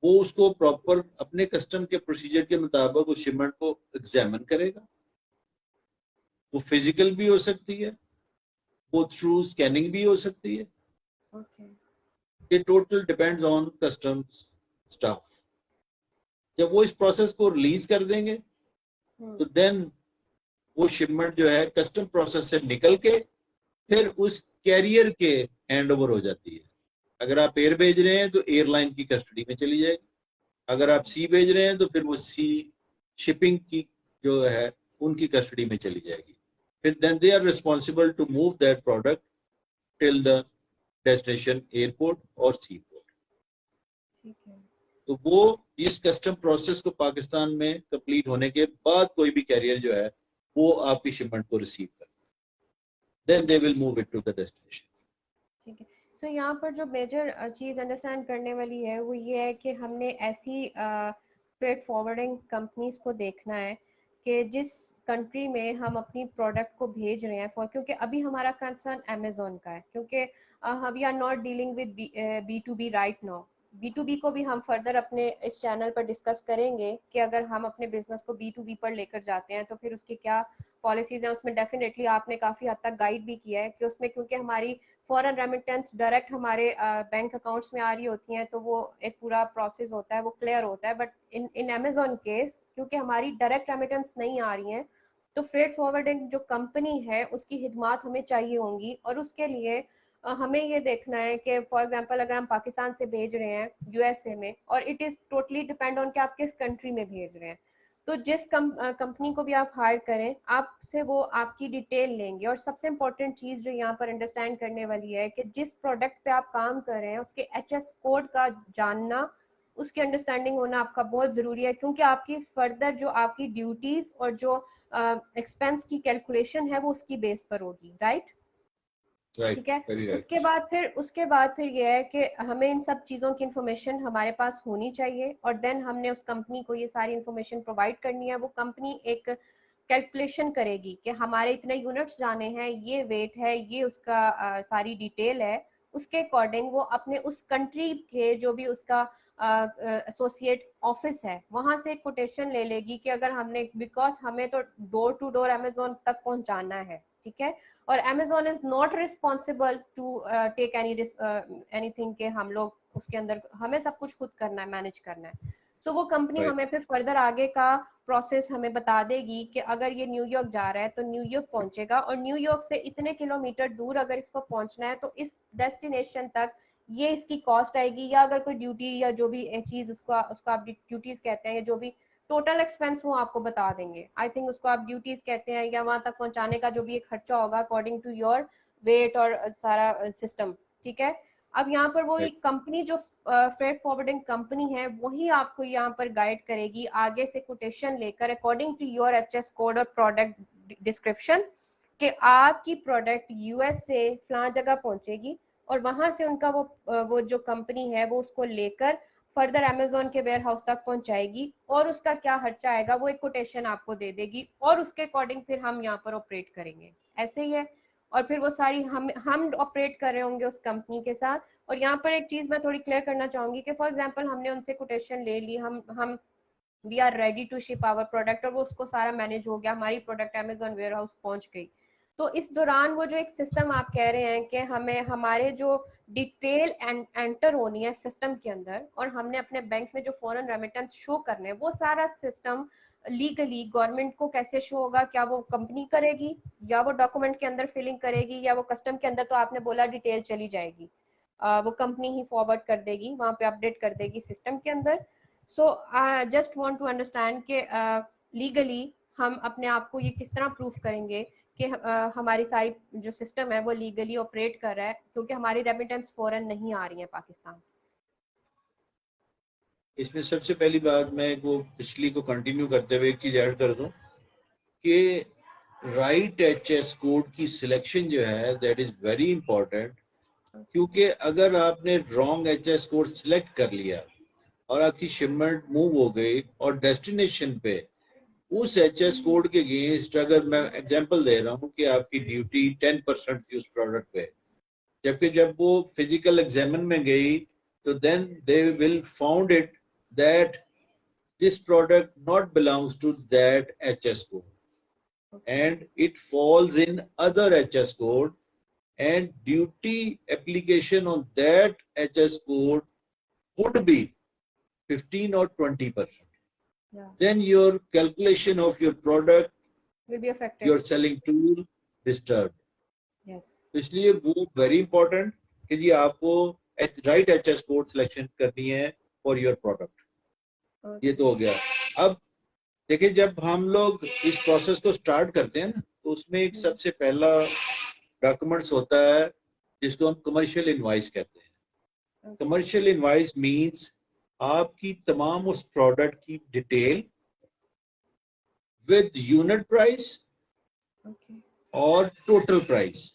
वो उसको प्रॉपर अपने कस्टम के प्रोसीजर के मुताबिक उस शिपमेंट को एग्जामिन करेगा। वो फिजिकल भी हो सकती है, वो थ्रू स्कैनिंग भी हो सकती है। ये total depends on customs staff. जब वो इस प्रोसेस को रिलीज कर देंगे तो देन वो शिपमेंट जो है कस्टम प्रोसेस से निकल के फिर उस कैरियर के हैंड ओवर हो जाती है। अगर आप एयर भेज रहे हैं तो एयरलाइन की कस्टडी में चली जाएगी, अगर आप सी भेज रहे हैं तो फिर वो सी शिपिंग की जो है उनकी कस्टडी में चली जाएगी। फिर then they are responsible to move that product till the destination airport और सी पोर्ट। तो वो इस कस्टम प्रोसेस को पाकिस्तान में कंप्लीट होने के बाद कोई भी कैरियर जो है वो आपकी शिपमेंट को रिसीव करता है, then they will move it to the destination. ठीक है। सो यहाँ पर जो मेजर चीज अंडरस्टैंड करने वाली है वो ये है कि हमने ऐसी फ्रेट फॉरवर्डिंग कंपनीज को देखना है कि जिस कंट्री में हम अपनी प्रोडक्ट को भेज रहे हैं फॉर, क्योंकि अभी हमारा कंसर्न अमेजोन का है, क्योंकि we are not dealing with B2B right now. B2B को भी हम फर्दर अपने इस चैनल पर डिस्कस करेंगे कि अगर हम अपने बिजनेस को B2B पर लेकर जाते हैं तो फिर उसकी क्या पॉलिसीज हैं। उसमें डेफिनेटली आपने काफी हद तक गाइड भी किया है कि उसमें क्योंकि हमारी फॉरेन रेमिटेंस डायरेक्ट हमारे बैंक अकाउंट्स में आ रही होती हैं तो वो एक पूरा प्रोसेस होता है, वो क्लियर होता है। बट इन अमेजोन केस क्योंकि हमारी डायरेक्ट रेमिटेंस नहीं आ रही हैं तो फ्रेट फॉरवर्डिंग जो कंपनी है उसकी हिदमात हमें चाहिए होंगी। और उसके लिए हमें ये देखना है कि फॉर एग्जांपल अगर हम पाकिस्तान से भेज रहे हैं यूएसए में, और it is totally depend on कि आप किस कंट्री में भेज रहे हैं, तो जिस कंपनी को भी आप हायर करें आपसे वो आपकी डिटेल लेंगे। और सबसे इम्पोर्टेंट चीज जो यहाँ पर अंडरस्टैंड करने वाली है कि जिस प्रोडक्ट पे आप काम कर रहे हैं उसके HS कोड का जानना, उसकी अंडरस्टैंडिंग होना आपका बहुत जरूरी है, क्योंकि आपकी फर्दर जो आपकी ड्यूटीज और जो एक्सपेंस की कैलकुलेशन है वो उसकी बेस पर होगी। राइट? ठीक है। उसके बाद फिर यह है कि हमें इन सब चीज़ों की इंफॉर्मेशन हमारे पास होनी चाहिए और देन हमने उस कंपनी को ये सारी इंफॉर्मेशन प्रोवाइड करनी है। वो कंपनी एक कैलकुलेशन करेगी कि हमारे इतने यूनिट्स जाने हैं, ये वेट है, ये उसका सारी डिटेल है। उसके अकॉर्डिंग वो अपने उस कंट्री के जो भी उसका एसोसिएट ऑफिस है वहां से कोटेशन ले लेगी कि अगर हमने, बिकॉज हमें तो डोर टू डोर अमेजोन तक पहुंचाना है। ठीक है। और Amazon is not responsible to take anything के हम लोग उसके अंदर हमें सब कुछ खुद करना है, मैनेज करना है। सो वो कंपनी हमें फिर फर्दर आगे का प्रोसेस हमें बता देगी कि अगर ये न्यूयॉर्क जा रहा है तो न्यूयॉर्क पहुंचेगा, और न्यूयॉर्क से इतने किलोमीटर दूर अगर इसको पहुंचना है तो इस डेस्टिनेशन तक ये इसकी कॉस्ट आएगी, या अगर कोई ड्यूटी या जो भी चीज उसको आप ड्यूटीज कहते हैं, या जो भी टोटल एक्सपेंस वो आपको बता देंगे। आई थिंक उसको आप ड्यूटीज कहते हैं, या वहां तक पहुंचाने का जो भी एक खर्चा होगा अकॉर्डिंग टू योर वेट और सारा सिस्टम। ठीक है। अब यहाँ पर वो कंपनी जो फ्रेट फॉरवर्डिंग कंपनी है वही आपको यहाँ पर गाइड करेगी आगे से कोटेशन लेकर according to your HS code और प्रोडक्ट डिस्क्रिप्शन कि आपकी प्रोडक्ट US से फलां जगह पहुंचेगी, और वहां से उनका वो जो कंपनी है वो उसको लेकर फर्दर अमेजोन के वेयर हाउस तक पहुंचाएगी, और उसका क्या खर्चा आएगा वो एक कोटेशन आपको दे देगी, और उसके अकॉर्डिंग फिर हम यहाँ पर ऑपरेट करेंगे। ऐसे ही है। और फिर वो सारी हम ऑपरेट कर रहे होंगे उस कंपनी के साथ। और यहाँ पर एक चीज मैं थोड़ी क्लियर करना चाहूंगी कि फॉर एग्जाम्पल हमने उनसे कोटेशन ले ली, हम we are ready to ship our product, और वो उसको सारा मैनेज हो गया, हमारी प्रोडक्ट अमेजोन वेयर हाउस पहुंच गई। तो इस दौरान वो जो एक सिस्टम आप कह रहे हैं कि हमें हमारे जो डिटेल एंटर होनी है सिस्टम के अंदर, और हमने अपने बैंक में जो फॉरेन रेमिटेंस शो करने हैं, वो सारा सिस्टम लीगली गवर्नमेंट को कैसे शो होगा? क्या वो कंपनी करेगी, या वो डॉक्यूमेंट के अंदर फिलिंग करेगी, या वो कस्टम के अंदर, तो आपने बोला डिटेल चली जाएगी। वो कंपनी ही फॉरवर्ड कर देगी, वहाँ पे अपडेट कर देगी सिस्टम के अंदर। So I just want to understand कि लीगली हम अपने आप को ये किस तरह प्रूफ करेंगे कि हमारी सारी जो सिस्टम है वो लीगली ऑपरेट कर रहा है, क्योंकि हमारी रेमिटेंस फॉरेन नहीं आ रही है पाकिस्तान। इसमें सबसे पहली बात, मैं वो पिछली को कंटिन्यू करते हुए एक चीज ऐड कर दूं कि राइट एचएस कोड की सिलेक्शन जो है दैट इज वेरी इंपॉर्टेंट, क्योंकि अगर आपने रॉन्ग एचएस कोड सिलेक्ट कर लिया और आपकी शिपमेंट मूव हो गई और डेस्टिनेशन पे उस एचएस कोड के अगेंस्ट, अगर मैं एग्जांपल दे रहा हूँ कि आपकी ड्यूटी 10% थी उस प्रोडक्ट पे, जबकि जब वो फिजिकल एग्जामिन में गई तो then they will found it that this product not belongs to that HS code and it falls in other HS code, and duty application on that HS code would be 15 or 20%. Yeah. Then your calculation of your product, will be affected. your selling tool disturbed. Yes. तो इसलिए वो very important कि जी आपको right HS code selection करनी है for your product. ये तो हो गया। अब देखिए, जब हम लोग इस प्रोसेस को स्टार्ट करते हैं ना, तो उसमें एक सबसे पहला डॉक्यूमेंट्स होता है जिसको हम कमर्शियल इनवॉइस कहते हैं। कमर्शियल इनवॉइस मींस आपकी तमाम उस प्रोडक्ट की डिटेल विद यूनिट प्राइस और टोटल प्राइस।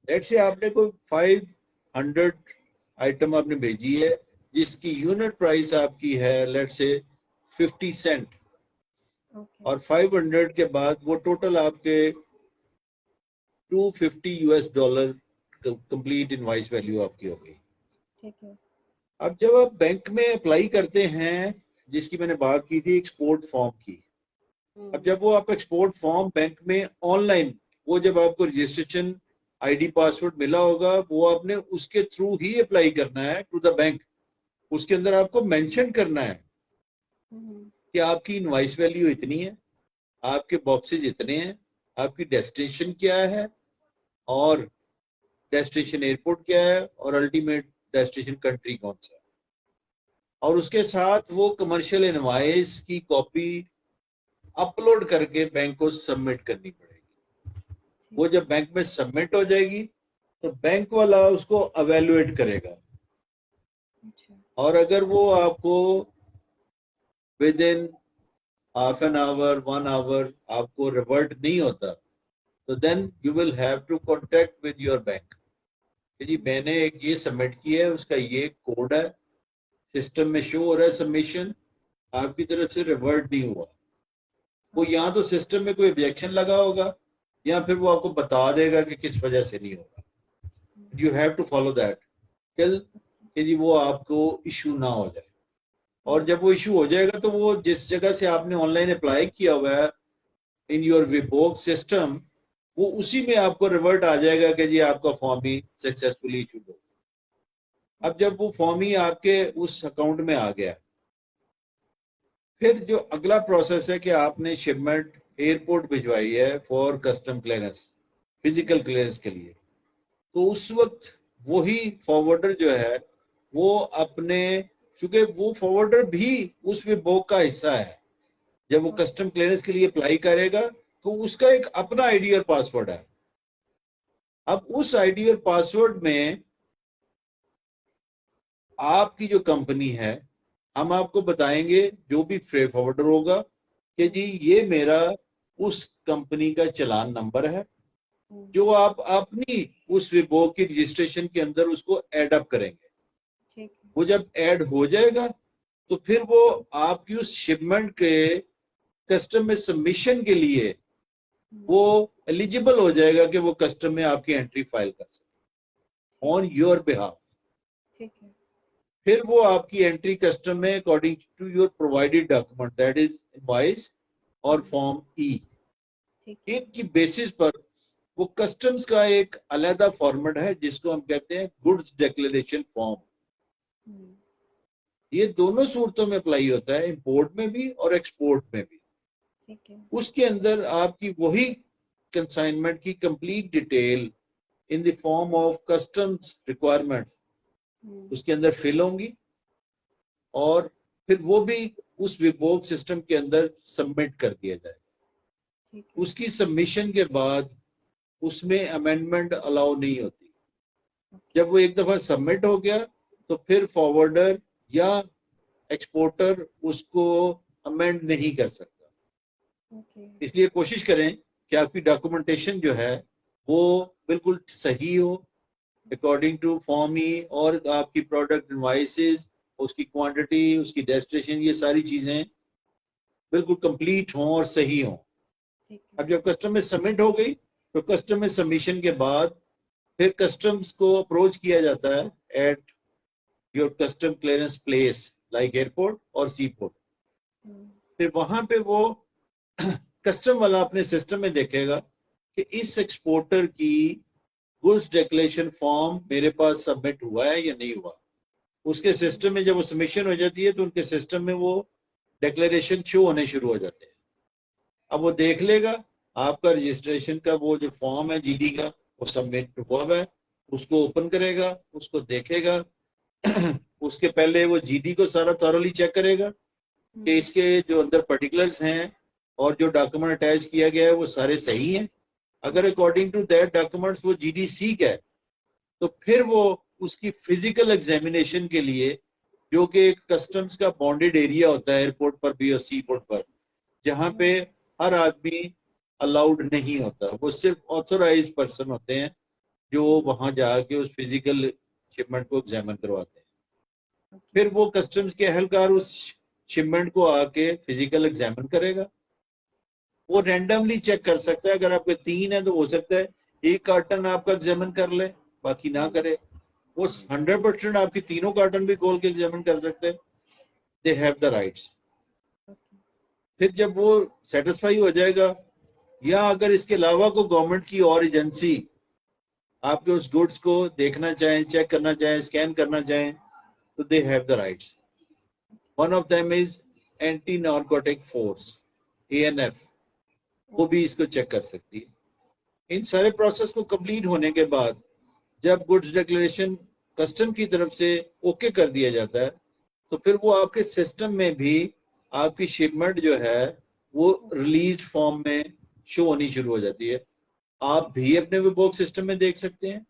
लेट्स से आपने कोई 500 आइटम आपने भेजी है जिसकी यूनिट प्राइस आपकी है लेट्स से 50 सेंट, और 500 के बाद वो टोटल आपके $250 कंप्लीट इनवॉइस वैल्यू आपकी हो गई। ठीक है। अब जब आप बैंक में अप्लाई करते हैं, जिसकी मैंने बात की थी एक्सपोर्ट फॉर्म की, अब जब वो आप एक्सपोर्ट फॉर्म बैंक में ऑनलाइन, वो जब आपको रजिस्ट्रेशन आईडी पासवर्ड मिला होगा, वो आपने उसके थ्रू ही अप्लाई करना है टू द बैंक। उसके अंदर आपको मेंशन करना है कि आपकी इनवॉइस वैल्यू इतनी है, आपके बॉक्सेस इतने हैं, आपकी डेस्टिनेशन क्या है और डेस्टिनेशन एयरपोर्ट क्या है और अल्टीमेट डेस्टिनेशन कंट्री कौन सा है, और उसके साथ वो कमर्शियल इनवॉइस की कॉपी अपलोड करके बैंक को सबमिट करनी पड़ेगी। वो जब बैंक में सबमिट हो जाएगी तो बैंक वाला उसको एवेल्युएट करेगा, और अगर वो आपको within half an hour 1 hour आपको रिवर्ट नहीं होता, तो then you will have to contact with your bank कि जी मैंने एक ये सबमिट किया है, उसका ये कोड है, सिस्टम में शो हो रहा है सबमिशन, आपकी तरफ से रिवर्ट नहीं हुआ। वो यहाँ तो सिस्टम में कोई ऑब्जेक्शन लगा होगा या फिर वो आपको बता देगा कि किस वजह से नहीं होगा। You have to follow that till कि जी वो आपको इशू ना हो जाए, और जब वो इशू हो जाएगा तो वो जिस जगह से आपने ऑनलाइन अप्लाई किया हुआ है इन योर विबोक सिस्टम, वो उसी में आपको रिवर्ट आ जाएगा कि जी आपका फॉर्म ही सक्सेसफुली इशूड हो। अब जब वो फॉर्म ही आपके उस अकाउंट में आ गया, फिर जो अगला प्रोसेस है कि आपने शिपमेंट एयरपोर्ट भिजवाई है for custom clearance, physical clearance के लिए, तो उस वक्त वही फॉरवर्डर जो है वो अपने, क्योंकि वो फॉरवर्डर भी उस विबोक का हिस्सा है, जब वो कस्टम क्लियरेंस के लिए अप्लाई करेगा तो उसका एक अपना आईडी और पासवर्ड है। अब उस आईडी और पासवर्ड में आपकी जो कंपनी है, हम आपको बताएंगे जो भी फ्रेट फॉरवर्डर होगा कि जी ये मेरा उस कंपनी का चालान नंबर है, जो आप अपनी उस विबोक की रजिस्ट्रेशन के अंदर उसको ऐड अप करेंगे। वो जब ऐड हो जाएगा तो फिर वो आपकी उस शिपमेंट के कस्टम में सबमिशन के लिए वो एलिजिबल हो जाएगा कि वो कस्टम में आपकी एंट्री फाइल कर सके ऑन योर बिहाफ। ठीक है। फिर वो आपकी एंट्री कस्टम में according to your provided document that is invoice और फॉर्म ई, इनकी बेसिस पर वो कस्टम्स का एक अलग फॉर्मेट है जिसको हम कहते हैं गुड्स डिक्लेरेशन फॉर्म। ये दोनों सूरतों में अप्लाई होता है, इंपोर्ट में भी और एक्सपोर्ट में भी। ठीक है। उसके अंदर आपकी वही कंसाइनमेंट की complete detail in the form of customs requirement उसके अंदर फिल होंगी और फिर वो भी उस विभोग सिस्टम के अंदर सबमिट कर दिया जाए। ठीक है। उसकी सबमिशन के बाद उसमें अमेंडमेंट अलाउ नहीं होती। जब वो एक दफा सबमिट हो गया तो फिर फॉरवर्डर या एक्सपोर्टर उसको अमेंड नहीं कर सकता। ओके। इसलिए कोशिश करें कि आपकी डॉक्यूमेंटेशन जो है वो बिल्कुल सही हो, अकॉर्डिंग टू फॉर्म ई, और आपकी प्रोडक्ट इनवॉइसेस, उसकी क्वांटिटी, उसकी डेस्टिनेशन, ये सारी चीजें बिल्कुल कंप्लीट हों और सही हों। ठीक है। अब जब कस्टम में सबमिट हो गई तो कस्टम में सबमिशन के बाद फिर कस्टम्स को अप्रोच किया जाता है at your custom clearance place like airport और सी पोर्ट। फिर वहां पे वो कस्टम वाला अपने सिस्टम में देखेगा कि इस एक्सपोर्टर की गुड्स डिक्लेरेशन फॉर्म मेरे पास सबमिट हुआ है या नहीं हुआ। उसके सिस्टम में जब वो सबमिशन हो जाती है तो उनके सिस्टम में वो डिक्लेरेशन शो होने शुरू हो जाते हैं। अब वो देख लेगा आपका रजिस्ट्रेशन का वो जो फॉर्म है जीडी का वो सबमिट हुआ है, उसको ओपन करेगा, उसको देखेगा। उसके पहले वो जीडी को सारा थॉरली चेक करेगा कि इसके जो अंदर पर्टिकुलर्स हैं और जो डॉक्यूमेंट अटैच किया गया है वो सारे सही हैं। अगर अकॉर्डिंग टू दैट डॉक्यूमेंट्स वो जीडी सीक है तो फिर वो उसकी फिजिकल एग्जामिनेशन के लिए, जो कि एक कस्टम्स का बॉन्डेड एरिया होता है एयरपोर्ट पर भी और सी पोर्ट पर, जहां पे हर आदमी अलाउड नहीं होता, वो सिर्फ ऑथोराइज पर्सन होते हैं जो वहां जाके उस फिजिकल शिपमेंट को एग्जामिन करवाते हैं। फिर वो कस्टम्स के एहलकार उस शिपमेंट को आके फिजिकल एग्जामिन करेगा। वो रैंडमली चेक कर सकता है, अगर आपके 3 है तो हो सकता है एक कार्टन आपका एग्जामिन कर ले, बाकी ना करे। वो 100% आपकी तीनों कार्टन भी खोल के एग्जामिन कर सकते हैं। They have the rights. फिर जब वो सेटिस्फाई हो जाएगा, या अगर इसके अलावा कोई गवर्नमेंट की और एजेंसी आपके उस गुड्स को देखना चाहें, चेक करना चाहें, स्कैन करना चाहें, तो they have the rights. One of them is anti narcotic force, ANF, वो भी इसको चेक कर सकती है। इन सारे प्रोसेस को कंप्लीट होने के बाद जब गुड्स डिक्लेरेशन कस्टम की तरफ से ओके कर दिया जाता है तो फिर वो आपके सिस्टम में भी आपकी शिपमेंट जो है वो रिलीज फॉर्म में शो होनी शुरू हो जाती है। आप भी अपने विभोग सिस्टम में देख सकते हैं,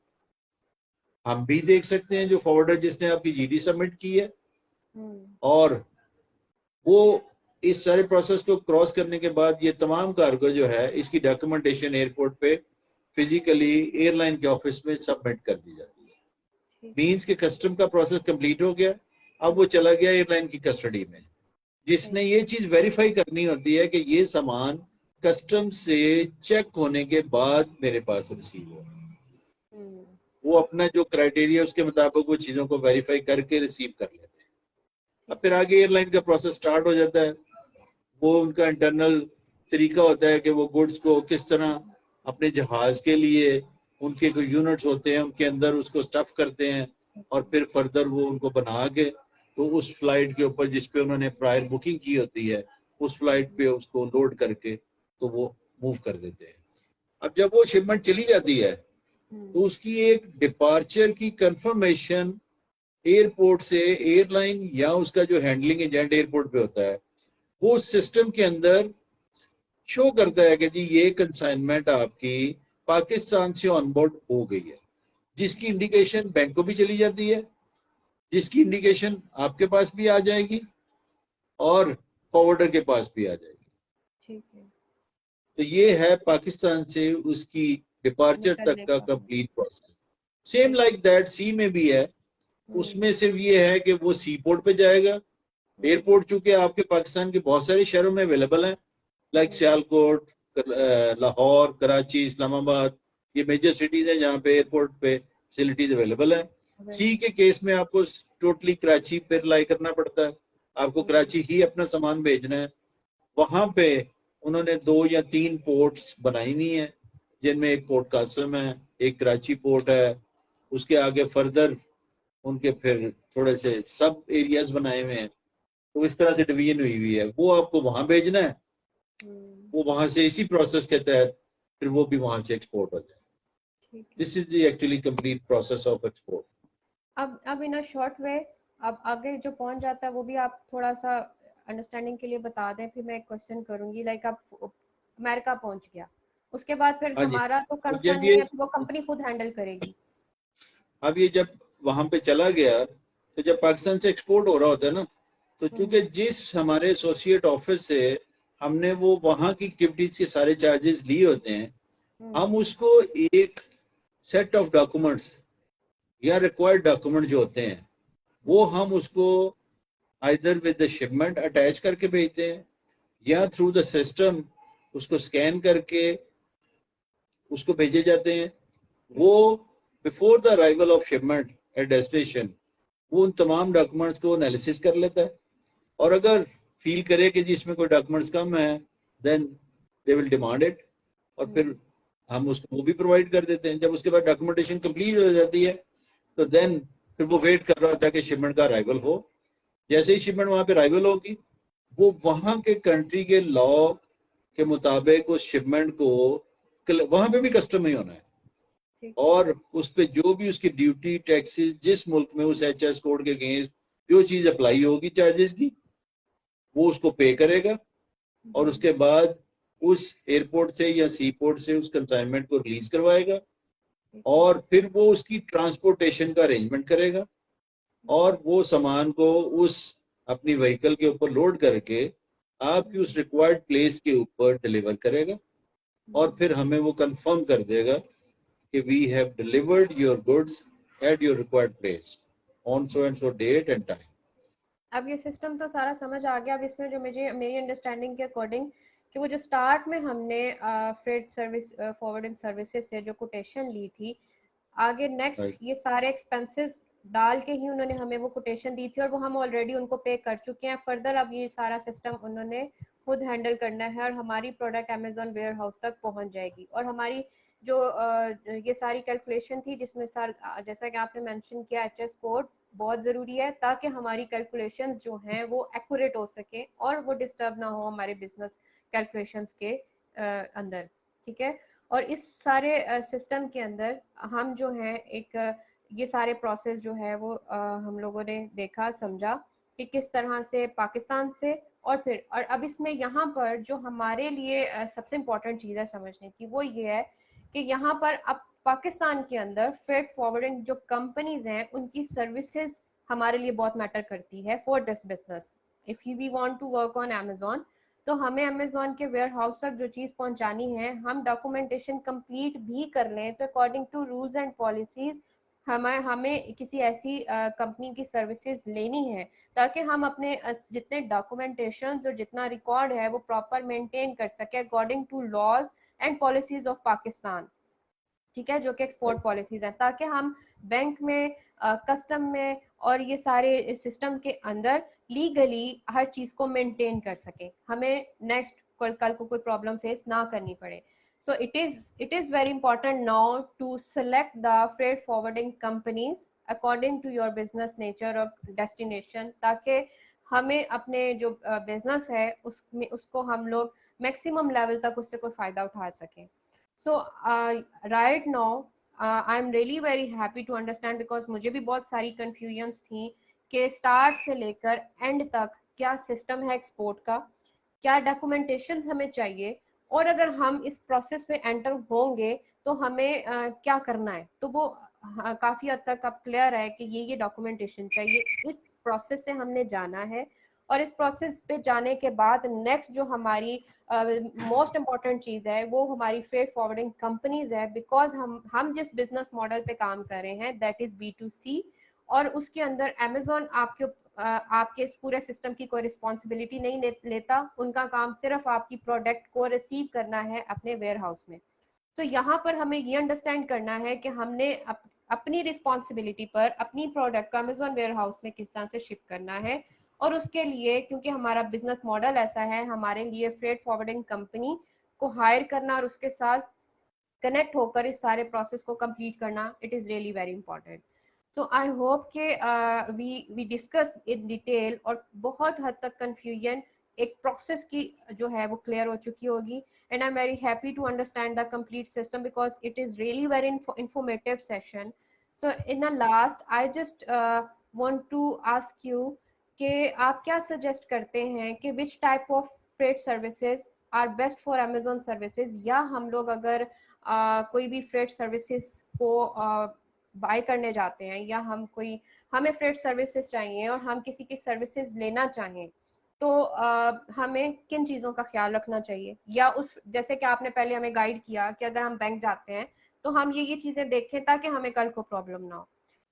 हम भी देख सकते हैं जो फॉरवर्डर जिसने आपकी जीडी सबमिट की है, और वो इस सारे प्रोसेस को क्रॉस करने के बाद ये तमाम कार्गो जो है इसकी डॉक्यूमेंटेशन एयरपोर्ट पे फिजिकली एयरलाइन के ऑफिस में सबमिट कर दी जाती है। मींस के कस्टम का प्रोसेस कंप्लीट हो गया, अब वो चला गया एयरलाइन की कस्टडी में, जिसने ये चीज वेरीफाई करनी होती है कि ये सामान कस्टम से चेक होने के बाद मेरे पास रिसीव हो। वो अपना जो क्राइटेरिया उसके मुताबिक वो चीजों को वेरीफाई करके रिसीव कर लेते हैं। अब फिर आगे एयरलाइन का प्रोसेस स्टार्ट हो जाता है। वो उनका इंटरनल तरीका होता है कि वो गुड्स को किस तरह अपने जहाज के लिए, उनके जो यूनिट्स होते हैं उनके अंदर उसको स्टफ करते हैं, और फिर फर्दर वो उनको बना के तो उस फ्लाइट के ऊपर जिस पे उन्होंने प्रायर बुकिंग की होती है उस फ्लाइट पे उसको लोड करके तो वो मूव कर देते हैं। अब जब वो शिपमेंट चली जाती है तो उसकी एक डिपार्चर की कंफर्मेशन एयरपोर्ट से एयरलाइन या उसका जो हैंडलिंग एजेंट एयरपोर्ट पे होता है वो सिस्टम के अंदर शो करता है कि जी ये कंसाइनमेंट आपकी पाकिस्तान से ऑनबोर्ड हो गई है, जिसकी इंडिकेशन बैंक को भी चली जाती है, जिसकी इंडिकेशन आपके पास भी आ जाएगी और फॉरवर्डर के पास भी आ जाएगी। ठीक है। तो ये है पाकिस्तान से उसकी डिपार्चर तक का complete process. Same like that sea में भी है, उसमें सिर्फ ये है कि वो सी पोर्ट पे जाएगा। एयरपोर्ट चूंकि आपके पाकिस्तान के बहुत सारे शहरों में अवेलेबल हैं, लाइक सियालकोट, लाहौर, कराची, इस्लामाबाद, ये मेजर सिटीज हैं जहाँ पे एयरपोर्ट पे फैसिलिटीज अवेलेबल हैं। सी के केस में आपको टोटली कराची पे रिलाई करना पड़ता है, आपको कराची ही अपना सामान भेजना है। वहां पे उन्होंने 2 या 3 पोर्ट्स बनाई हुई हैं, जिनमें एक पोर्ट कासम है, एक कराची पोर्ट है, उसके आगे फर्दर उनके फिर थोड़े से सब एरियाज बनाए हुए हैं। तो इस तरह से डिवीजन हुई हुई है। वो आपको वहां भेजना है, वो वहां से इसी प्रोसेस के तहत फिर वो भी वहां से एक्सपोर्ट हो जाए। ठीक है। This is the actually complete process of export. अब इन अ शॉर्ट वे, अब आगे जो पहुंच जाता है वो भी आप थोड़ा सा अंडरस्टैंडिंग के लिए बता दें, फिर मैं एक क्वेश्चन करूंगी। लाइक आप अमेरिका पहुंच गया, उसके बाद फिर हाँ जी। हमारा तो तो कंसर्न जब नहीं ये है, वो कंपनी खुद हैंडल करेगी। अब ये जब वहां पे चला गया, तो जब पाकिस्तान से एक्सपोर्ट हो रहा होता है ना, तो चूंकि जिस हमारे एसोसिएट ऑफिस से हमने वो वहां की एक्टिविटीज के सारे चार्जेस लिए होते हैं, हम उसको एक सेट ऑफ डॉक्यूमेंट्स या रिक्वायर्ड डॉक्यूमेंट जो होते हैं वो हम उसको either with the shipment attach करके भेजते हैं या थ्रू द सिस्टम उसको स्कैन करके उसको भेजे जाते हैं। वो before the arrival of shipment at destination वो उन तमाम डॉक्यूमेंट्स को एनालिसिस कर लेता है, और अगर फील करे कि जी इसमें कोई डॉक्यूमेंट्स कम है, then they will demand it, और फिर हम उसको वो भी प्रोवाइड कर देते हैं। जब उसके बाद डॉक्यूमेंटेशन कंप्लीट हो जाती है तो देन फिर वो वेट कर रहा होता है कि शिपमेंट का अराइवल हो। जैसे ही शिपमेंट वहां पे अराइवल होगी, वो वहां के कंट्री के लॉ के मुताबिक उस शिपमेंट को वहां पे भी कस्टम ही होना है, और उस पे जो भी उसकी ड्यूटी टैक्सेस जिस मुल्क में उस एचएस कोड के अगेंस्ट जो चीज अप्लाई होगी चार्जेस की, वो उसको पे करेगा, और उसके बाद उस एयरपोर्ट से या सी पोर्ट से उस कंसाइनमेंट को रिलीज करवाएगा, और फिर वो उसकी ट्रांसपोर्टेशन का अरेंजमेंट करेगा, और वो सामान को उस अपनी व्हीकल के ऊपर लोड करके आपकी उस रिक्वायर्ड प्लेस के ऊपर डिलीवर करेगा, और फिर हमें वो कंफर्म कर देगा कि we have delivered your goods at your required place on so and so date and time. अब ये सिस्टम तो सारा समझ आ गया। अब इसमें जो मुझे मेरी अंडरस्टैंडिंग के अकॉर्डिंग कि वो जो स्टार्ट में हमने फ्रेट सर्विस फॉरवर्डिंग सर्विसेज से जो कोटेशन ली थी, आगे नेक्स्ट ये सारे एक्सपेंसेस डाल के ही उन्होंने हमें वो कोटेशन दी थी, और वो हम ऑलरेडी उनको पे कर चुके हैं। फर्दर अब ये सारा सिस्टम उन्होंने खुद हैंडल करना है, और हमारी प्रोडक्ट अमेजोन वेयर हाउस तक पहुंच जाएगी। और हमारी जो ये सारी कैलकुलेशन थी, जिसमें सर जैसा कि आपने मेंशन किया, एचएस कोड बहुत ज़रूरी है ताकि हमारी कैलकुलेशंस जो हैं वो एक्यूरेट हो सके और वो डिस्टर्ब ना हो हमारे बिजनेस कैलकुलेशंस के अंदर। ठीक है। और इस सारे सिस्टम के अंदर हम जो है एक ये सारे प्रोसेस जो है वो हम लोगों ने देखा समझा कि किस तरह से पाकिस्तान से, और अब इसमें यहाँ पर जो हमारे लिए सबसे इम्पोर्टेंट चीज़ है समझने की, वो ये है कि यहाँ पर अब पाकिस्तान के अंदर फ्रेट फॉरवर्डिंग जो कंपनीज हैं उनकी सर्विसेज हमारे लिए बहुत मैटर करती है for this business. If we want to work on Amazon, तो हमें अमेजोन के वेयर हाउस तक जो चीज पहुंचानी है, हम डॉक्यूमेंटेशन कंप्लीट भी कर लें तो according to rules and policies हमें किसी ऐसी कंपनी की सर्विसेज लेनी है ताकि हम अपने जितने डॉक्यूमेंटेशन और जितना रिकॉर्ड है वो प्रॉपर मेंटेन कर सके according to laws and policies of Pakistan. ठीक है, जो कि एक्सपोर्ट पॉलिसीज हैं, ताकि हम बैंक में कस्टम में और ये सारे सिस्टम के अंदर लीगली हर चीज को मेंटेन कर सके, हमें नेक्स्ट कल को कोई प्रॉब्लम फेस ना करनी पड़े। so it is very important now to select the freight forwarding companies according to your business nature of destination, ताकि हमें अपने जो बिजनेस है उसमें उसको हम लोग मैक्सिमम लेवल तक उससे कोई फायदा उठा सकें। So right now I'm really very happy to understand, because मुझे भी बहुत सारी confusions थी कि स्टार्ट से लेकर एंड तक क्या सिस्टम है एक्सपोर्ट का, क्या डॉक्यूमेंटेशंस हमें चाहिए, और अगर हम इस प्रोसेस में एंटर होंगे तो हमें क्या करना है। तो वो काफी हद तक अब क्लियर है कि ये डॉक्यूमेंटेशन चाहिए, इस प्रोसेस से हमने जाना है, और इस प्रोसेस पे जाने के बाद नेक्स्ट जो हमारी मोस्ट इम्पॉर्टेंट चीज है वो हमारी फ्रेट फॉरवर्डिंग कंपनीज है, बिकॉज हम जिस बिजनेस मॉडल पे काम कर रहे हैं दैट इज B2C, और उसके अंदर अमेजोन आपके इस पूरे सिस्टम की कोई रिस्पॉन्सिबिलिटी नहीं लेता, उनका काम सिर्फ आपकी प्रोडक्ट को रिसीव करना है अपने वेयर हाउस में। तो यहाँ पर हमें ये अंडरस्टैंड करना है कि हमने अपनी रिस्पॉन्सिबिलिटी पर अपनी प्रोडक्ट को अमेजोन वेयर हाउस में किस तरह से शिप करना है, और उसके लिए क्योंकि हमारा बिजनेस मॉडल ऐसा है, हमारे लिए फ्रेट फॉरवर्डिंग कंपनी को हायर करना और उसके साथ कनेक्ट होकर इस सारे प्रोसेस को कंप्लीट करना, it is really very important. So I hope के वी डिस्कस इन डिटेल, और बहुत हद तक कंफ्यूजन एक प्रोसेस की जो है वो क्लियर हो चुकी होगी। and I'm very happy to understand the complete system because it is really very informative session. So in the last, I just want to ask you कि आप क्या suggest करते हैं कि which type of freight services are best for Amazon services, या हम लोग अगर कोई भी freight services को बाय करने जाते हैं, या हमें फ्रेट सर्विसेज चाहिए और हम किसी की सर्विसेज लेना चाहें, तो हमें किन चीज़ों का ख्याल रखना चाहिए, या उस जैसे कि आपने पहले हमें गाइड किया कि अगर हम बैंक जाते हैं तो हम ये चीज़ें देखें ताकि हमें कल को प्रॉब्लम ना हो।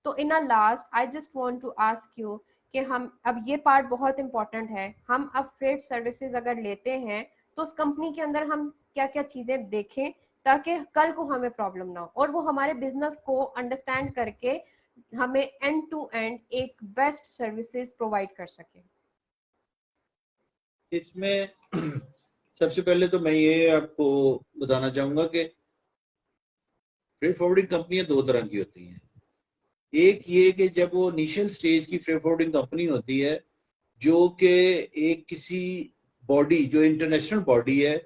तो in a last I just want to ask you कि हम अब ये पार्ट बहुत इंपॉर्टेंट है, हम अब फ्रेट सर्विसेज अगर लेते हैं तो उस कंपनी के अंदर हम क्या क्या चीज़ें देखें ताकि कल को हमें प्रॉब्लम ना हो और वो हमारे बिजनेस को अंडरस्टैंड करके हमें एंड टू एंड एक बेस्ट सर्विसेज प्रोवाइड कर सके। इसमें सबसे पहले तो मैं ये आपको बताना चाहूंगा कि फ्रेट फॉरवर्डिंग कंपनियां दो तरह की होती हैं। एक ये कि जब वो इनिशियल स्टेज की फ्रेट फॉरवर्डिंग कंपनी होती है जो कि एक किसी बॉडी जो इंटरनेशनल बॉडी है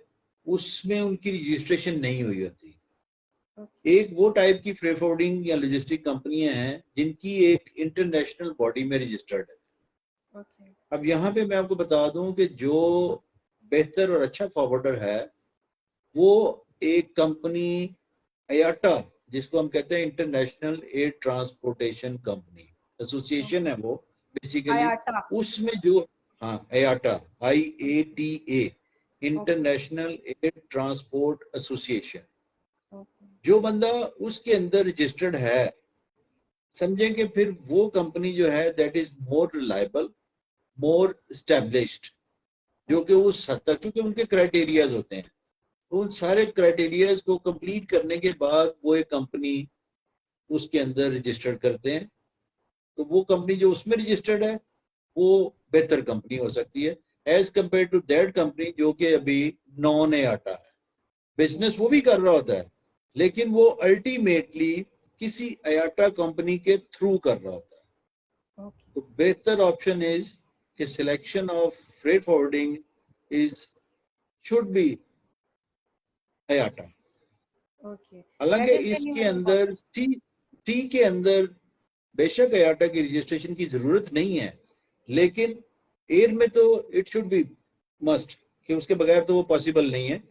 उसमें उनकी रजिस्ट्रेशन नहीं हुई होती। एक वो टाइप की फ्रेट फॉरवर्डिंग या लॉजिस्टिक कंपनियां हैं जिनकी एक इंटरनेशनल बॉडी में रजिस्टर्ड है। अब यहाँ पे मैं आपको बता दूं कि जो बेहतर और अच्छा फॉरवर्डर है वो एक कंपनी IATA, जिसको हम कहते हैं international air transportation company association है वो बेसिकली, उसमें जो IATA IATA international air transport association, जो बंदा उसके अंदर रजिस्टर्ड है, समझें कि फिर वो कंपनी जो है that is more reliable, more established, जो कि उस हद तक, क्योंकि उनके क्राइटेरियाज होते हैं, उन सारे क्राइटेरियाज को कंप्लीट करने के बाद वो एक कंपनी उसके अंदर रजिस्टर्ड करते हैं। तो वो कंपनी जो उसमें रजिस्टर्ड है वो बेहतर कंपनी हो सकती है as compare to that company जो कि अभी नॉन IATA है। बिजनेस वो भी कर रहा होता है लेकिन वो अल्टीमेटली किसी IATA कंपनी के थ्रू कर रहा होता है। तो बेहतर ऑप्शन इज कि selection of freight forwarding is should be IATA। हालांकि इसके अंदर सी के अंदर बेशक IATA की रजिस्ट्रेशन की जरूरत नहीं है, लेकिन एयर में तो इट शुड बी मस्ट, कि उसके बगैर तो वो पॉसिबल नहीं है।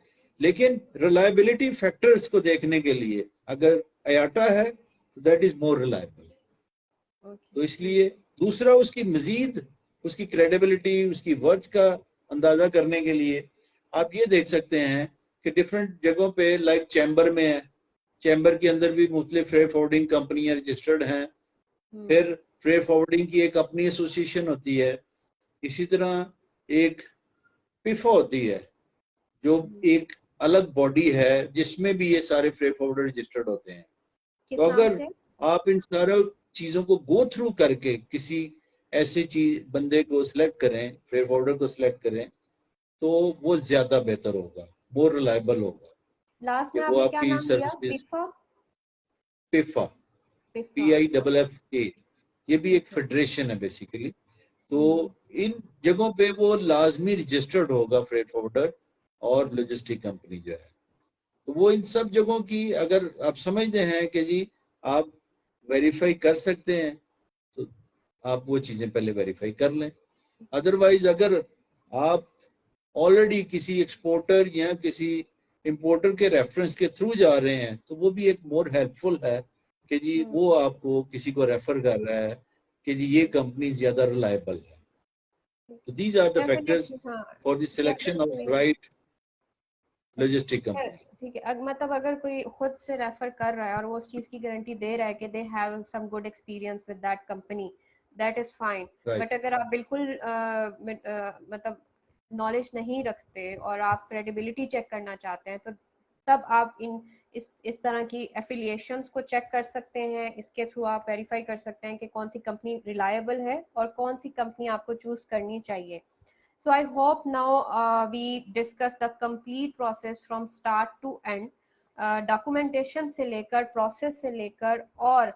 लेकिन रिलायबिलिटी फैक्टर्स को देखने के लिए अगर IATA है तो दैट इज मोर रिलायबल। तो इसलिए दूसरा उसकी मजीद उसकी क्रेडिबिलिटी, उसकी वर्थ का अंदाजा करने के लिए आप ये देख सकते हैं कि डिफरेंट जगहों पे लाइक चैम्बर में है, चैम्बर के अंदर भी मुख्तलिफ फ्रेट फॉरवर्डिंग कंपनियां रजिस्टर्ड हैं। फिर फ्रेट फॉरवर्डिंग की एक अपनी एसोसिएशन होती है। इसी तरह एक पिफा होती है जो एक अलग बॉडी है जिसमें भी ये सारे फ्रेट फॉरवर्डर रजिस्टर्ड होते हैं। तो अगर आप इन सारे चीजों को गो थ्रू करके किसी ऐसे चीज बंदे को सिलेक्ट करें, फ्रेट फॉरवर्डर को सिलेक्ट करें, तो वो ज्यादा बेहतर होगा, मोर रिलायबल होगा। लास्ट में आपने क्या नाम लिया? पिफा PIFFA, ये भी एक फेडरेशन है बेसिकली। तो इन जगहों पे वो लाजमी रजिस्टर्ड होगा फ्रेट फॉरवर्डर और लॉजिस्टिक कंपनी जो है। तो वो इन सब जगहों की अगर आप समझते हैं कि जी आप वेरीफाई कर सकते हैं तो आप वो चीजें पहले वेरीफाई कर लें। अदरवाइज अगर आप ऑलरेडी किसी एक्सपोर्टर या किसी इंपोर्टर के रेफरेंस के थ्रू जा रहे हैं तो वो भी एक मोर हेल्पफुल है कि जी वो आपको किसी को रेफर कर रहा है कि जी ये कंपनी ज्यादा रिलायबल है। तो these are the factors for the selection of right logistic company. ठीक है, मतलब अगर कोई खुद से रेफर कर रहा है और वो उस चीज की गारंटी दे रहा है कि they have some good experience with that company, that is fine. But अगर आप बिल्कुल मतलब नॉलेज नहीं रखते और आप क्रेडिबिलिटी चेक करना चाहते हैं तो तब आप इस तरह की एफिलिएशंस को चेक कर सकते हैं। इसके थ्रू आप वेरीफाई कर सकते हैं कि कौन सी कंपनी रिलायबल है और कौन सी कंपनी आपको चूज करनी चाहिए। So I hope now we discuss the complete process from start to end, documentation से लेकर process से लेकर और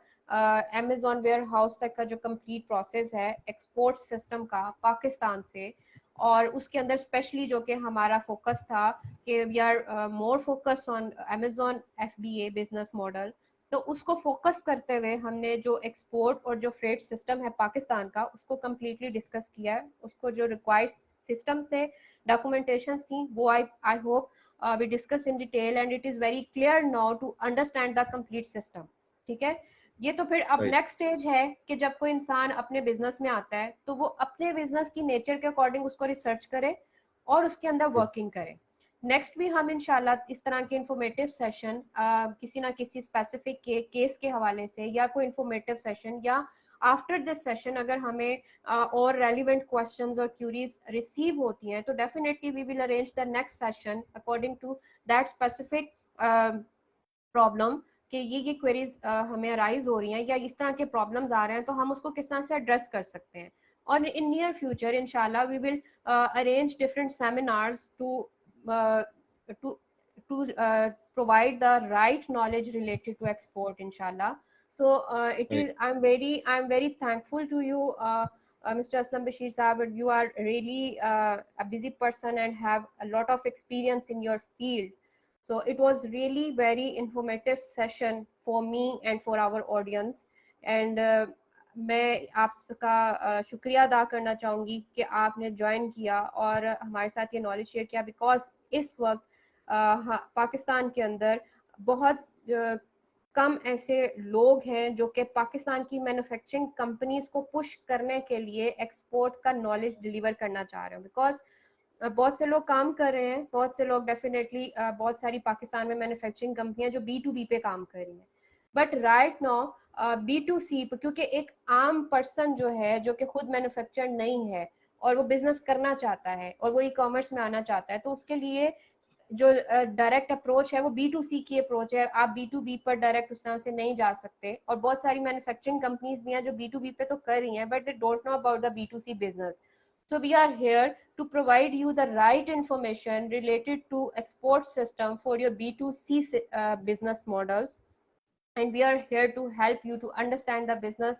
Amazon warehouse तक का जो complete process है export system का पाकिस्तान से, और उसके अंदर स्पेशली जो कि हमारा फोकस था कि we are more focus on Amazon FBA business model, तो उसको फोकस करते हुए हमने जो एक्सपोर्ट और जो फ्रेट सिस्टम है पाकिस्तान का उसको कम्प्लीटली डिस्कस किया है। उसको जो रिक्वायर्ड सिस्टम से डॉक्यूमेंटेशन थी वो I hope we discuss in detail and it is very clear now to understand the complete system. ठीक है, ये तो फिर अब Right. नेक्स्ट स्टेज है कि जब कोई इंसान अपने बिजनेस में आता है तो वो अपने बिजनेस की नेचर के अकॉर्डिंग उसको रिसर्च करे और उसके अंदर वर्किंग करे। नेक्स्ट भी हम इंशाल्लाह इस तरह के इंफॉर्मेटिव सेशन किसी ना किसी स्पेसिफिक केस के हवाले से या कोई इंफॉर्मेटिव सेशन या आफ्टर दिस सेशन अगर हमें और रेलिवेंट क्वेश्चंस और क्यूरीज रिसीव होती हैं तो definitely we will arrange the next session according to that specific problem कि ये क्वेरीज हमें अराइज हो रही हैं या इस तरह के प्रॉब्लम्स आ रहे हैं तो हम उसको किस तरह से एड्रेस कर सकते हैं। और इन नियर फ्यूचर इंशाल्लाह we will arrange different seminars to provide the right knowledge related to export inshallah. So it Right. is I'm very thankful to you Mr. Aslam Bashir Saab. You are really a busy person and have a lot of experience in your field, so it was really very informative session for me and for our audience. And मैं आपका शुक्रिया अदा करना चाहूँगी कि आपने join किया और हमारे साथ ये नॉलेज शेयर किया, बिकॉज इस वक्त पाकिस्तान के अंदर बहुत कम ऐसे लोग हैं जो कि पाकिस्तान की मैन्युफैक्चरिंग कंपनीज को पुश करने के लिए एक्सपोर्ट का नॉलेज डिलीवर करना चाह रहे हैं। बिकॉज बहुत से लोग काम कर रहे हैं, बहुत से लोग डेफिनेटली बहुत सारी पाकिस्तान में मैन्युफैक्चरिंग कंपनियां जो B2B पे काम कर रही हैं, बट राइट नाउ B2C क्योंकि एक आम पर्सन जो है जो कि खुद मैन्युफैक्चर नहीं है और वो बिजनेस करना चाहता है और वो ई-कॉमर्स में आना चाहता है, तो उसके लिए जो डायरेक्ट अप्रोच है वो B2C की अप्रोच है। आप B2B पर डायरेक्ट उस तरह से नहीं जा सकते। और बहुत सारी मैन्युफैक्चरिंग कंपनीज भी हैं जो B2B पे तो कर रही हैं but they don't know about the B2C business. So we are here to provide you the right information related to export system for your B2C business models, and we are here to help you to understand the business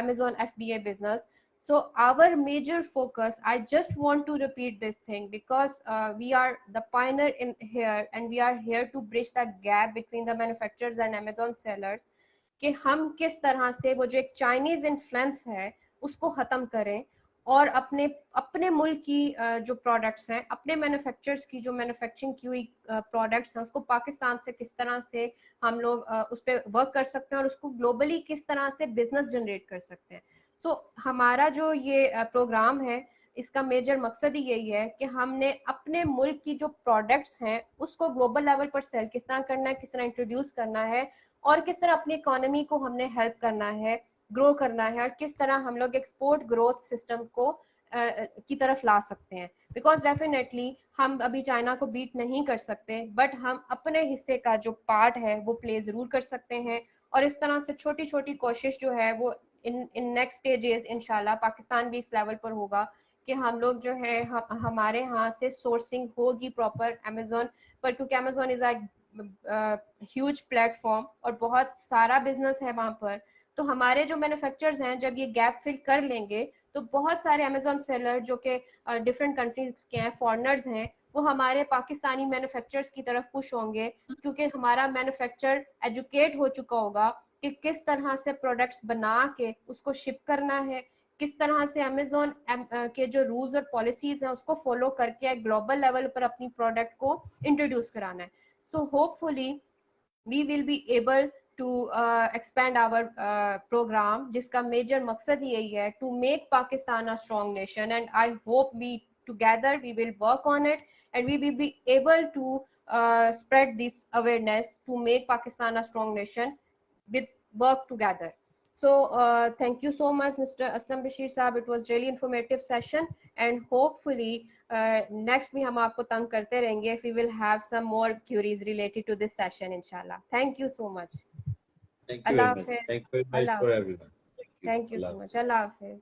Amazon FBA business. So our major focus, I just want to repeat this thing because we are the pioneer in here and we are here to bridge the gap between the manufacturers and Amazon sellers कि हम किस तरह से वो जो एक Chinese influence है उसको खत्म करें और अपने अपने मुल्क की जो प्रोडक्ट्स हैं, अपने मैन्युफैक्चरर्स की जो मैन्युफैक्चरिंग की हुई प्रोडक्ट्स हैं उसको पाकिस्तान से किस तरह से हम लोग उस पर वर्क कर सकते हैं और उसको ग्लोबली किस तरह से बिजनेस जनरेट कर सकते हैं। सो हमारा जो ये प्रोग्राम है इसका मेजर मकसद ही यही है कि हमने अपने मुल्क की जो प्रोडक्ट्स हैं उसको ग्लोबल लेवल पर सेल किस तरह करना है, किस तरह इंट्रोड्यूस करना है और किस तरह अपनी इकोनॉमी को हमने हेल्प करना है, ग्रो करना है और किस तरह हम लोग एक्सपोर्ट ग्रोथ सिस्टम को की तरफ ला सकते हैं। बिकॉज डेफिनेटली हम अभी चाइना को बीट नहीं कर सकते बट हम अपने हिस्से का जो पार्ट है वो प्ले जरूर कर सकते हैं और इस तरह से छोटी छोटी कोशिश जो है वो इन नेक्स्ट स्टेजेस इंशाल्लाह पाकिस्तान भी इस लेवल पर होगा कि हम लोग जो है हमारे यहाँ से सोर्सिंग होगी प्रॉपर अमेजोन पर, क्योंकि अमेजोन इज ह्यूज प्लेटफॉर्म और बहुत सारा बिजनेस है वहां पर। तो हमारे जो मैन्युफैक्चरर्स हैं जब ये गैप फिल कर लेंगे तो बहुत सारे अमेजोन सेलर जो कि डिफरेंट कंट्रीज के हैं, फॉरेनर्स हैं, वो हमारे पाकिस्तानी मैन्युफैक्चरर्स की तरफ पुश होंगे क्योंकि हमारा मैन्युफैक्चर एजुकेट हो चुका होगा कि किस तरह से प्रोडक्ट्स बना के उसको शिप करना है, किस तरह से अमेजोन के जो रूल्स और पॉलिसीज हैं उसको फॉलो करके ग्लोबल लेवल पर अपनी प्रोडक्ट को इंट्रोड्यूस कराना है। So hopefully we will be able to expand our program जिसका major मकसद यही है to make Pakistan a strong nation, and I hope we together we will work on it and we will be able to spread this awareness to make Pakistan a strong nation with work together. So thank you so much Mr. Aslam Bashir Saab, it was really informative session and hopefully next भी हम आपको तंग करते रहेंगे if we will have some more queries related to this session inshallah. Thank you so much. Thank you Allah very much. Hafiz. Thank you very much Allah for Hafiz. everyone. Thank you so much. Allah Hafiz.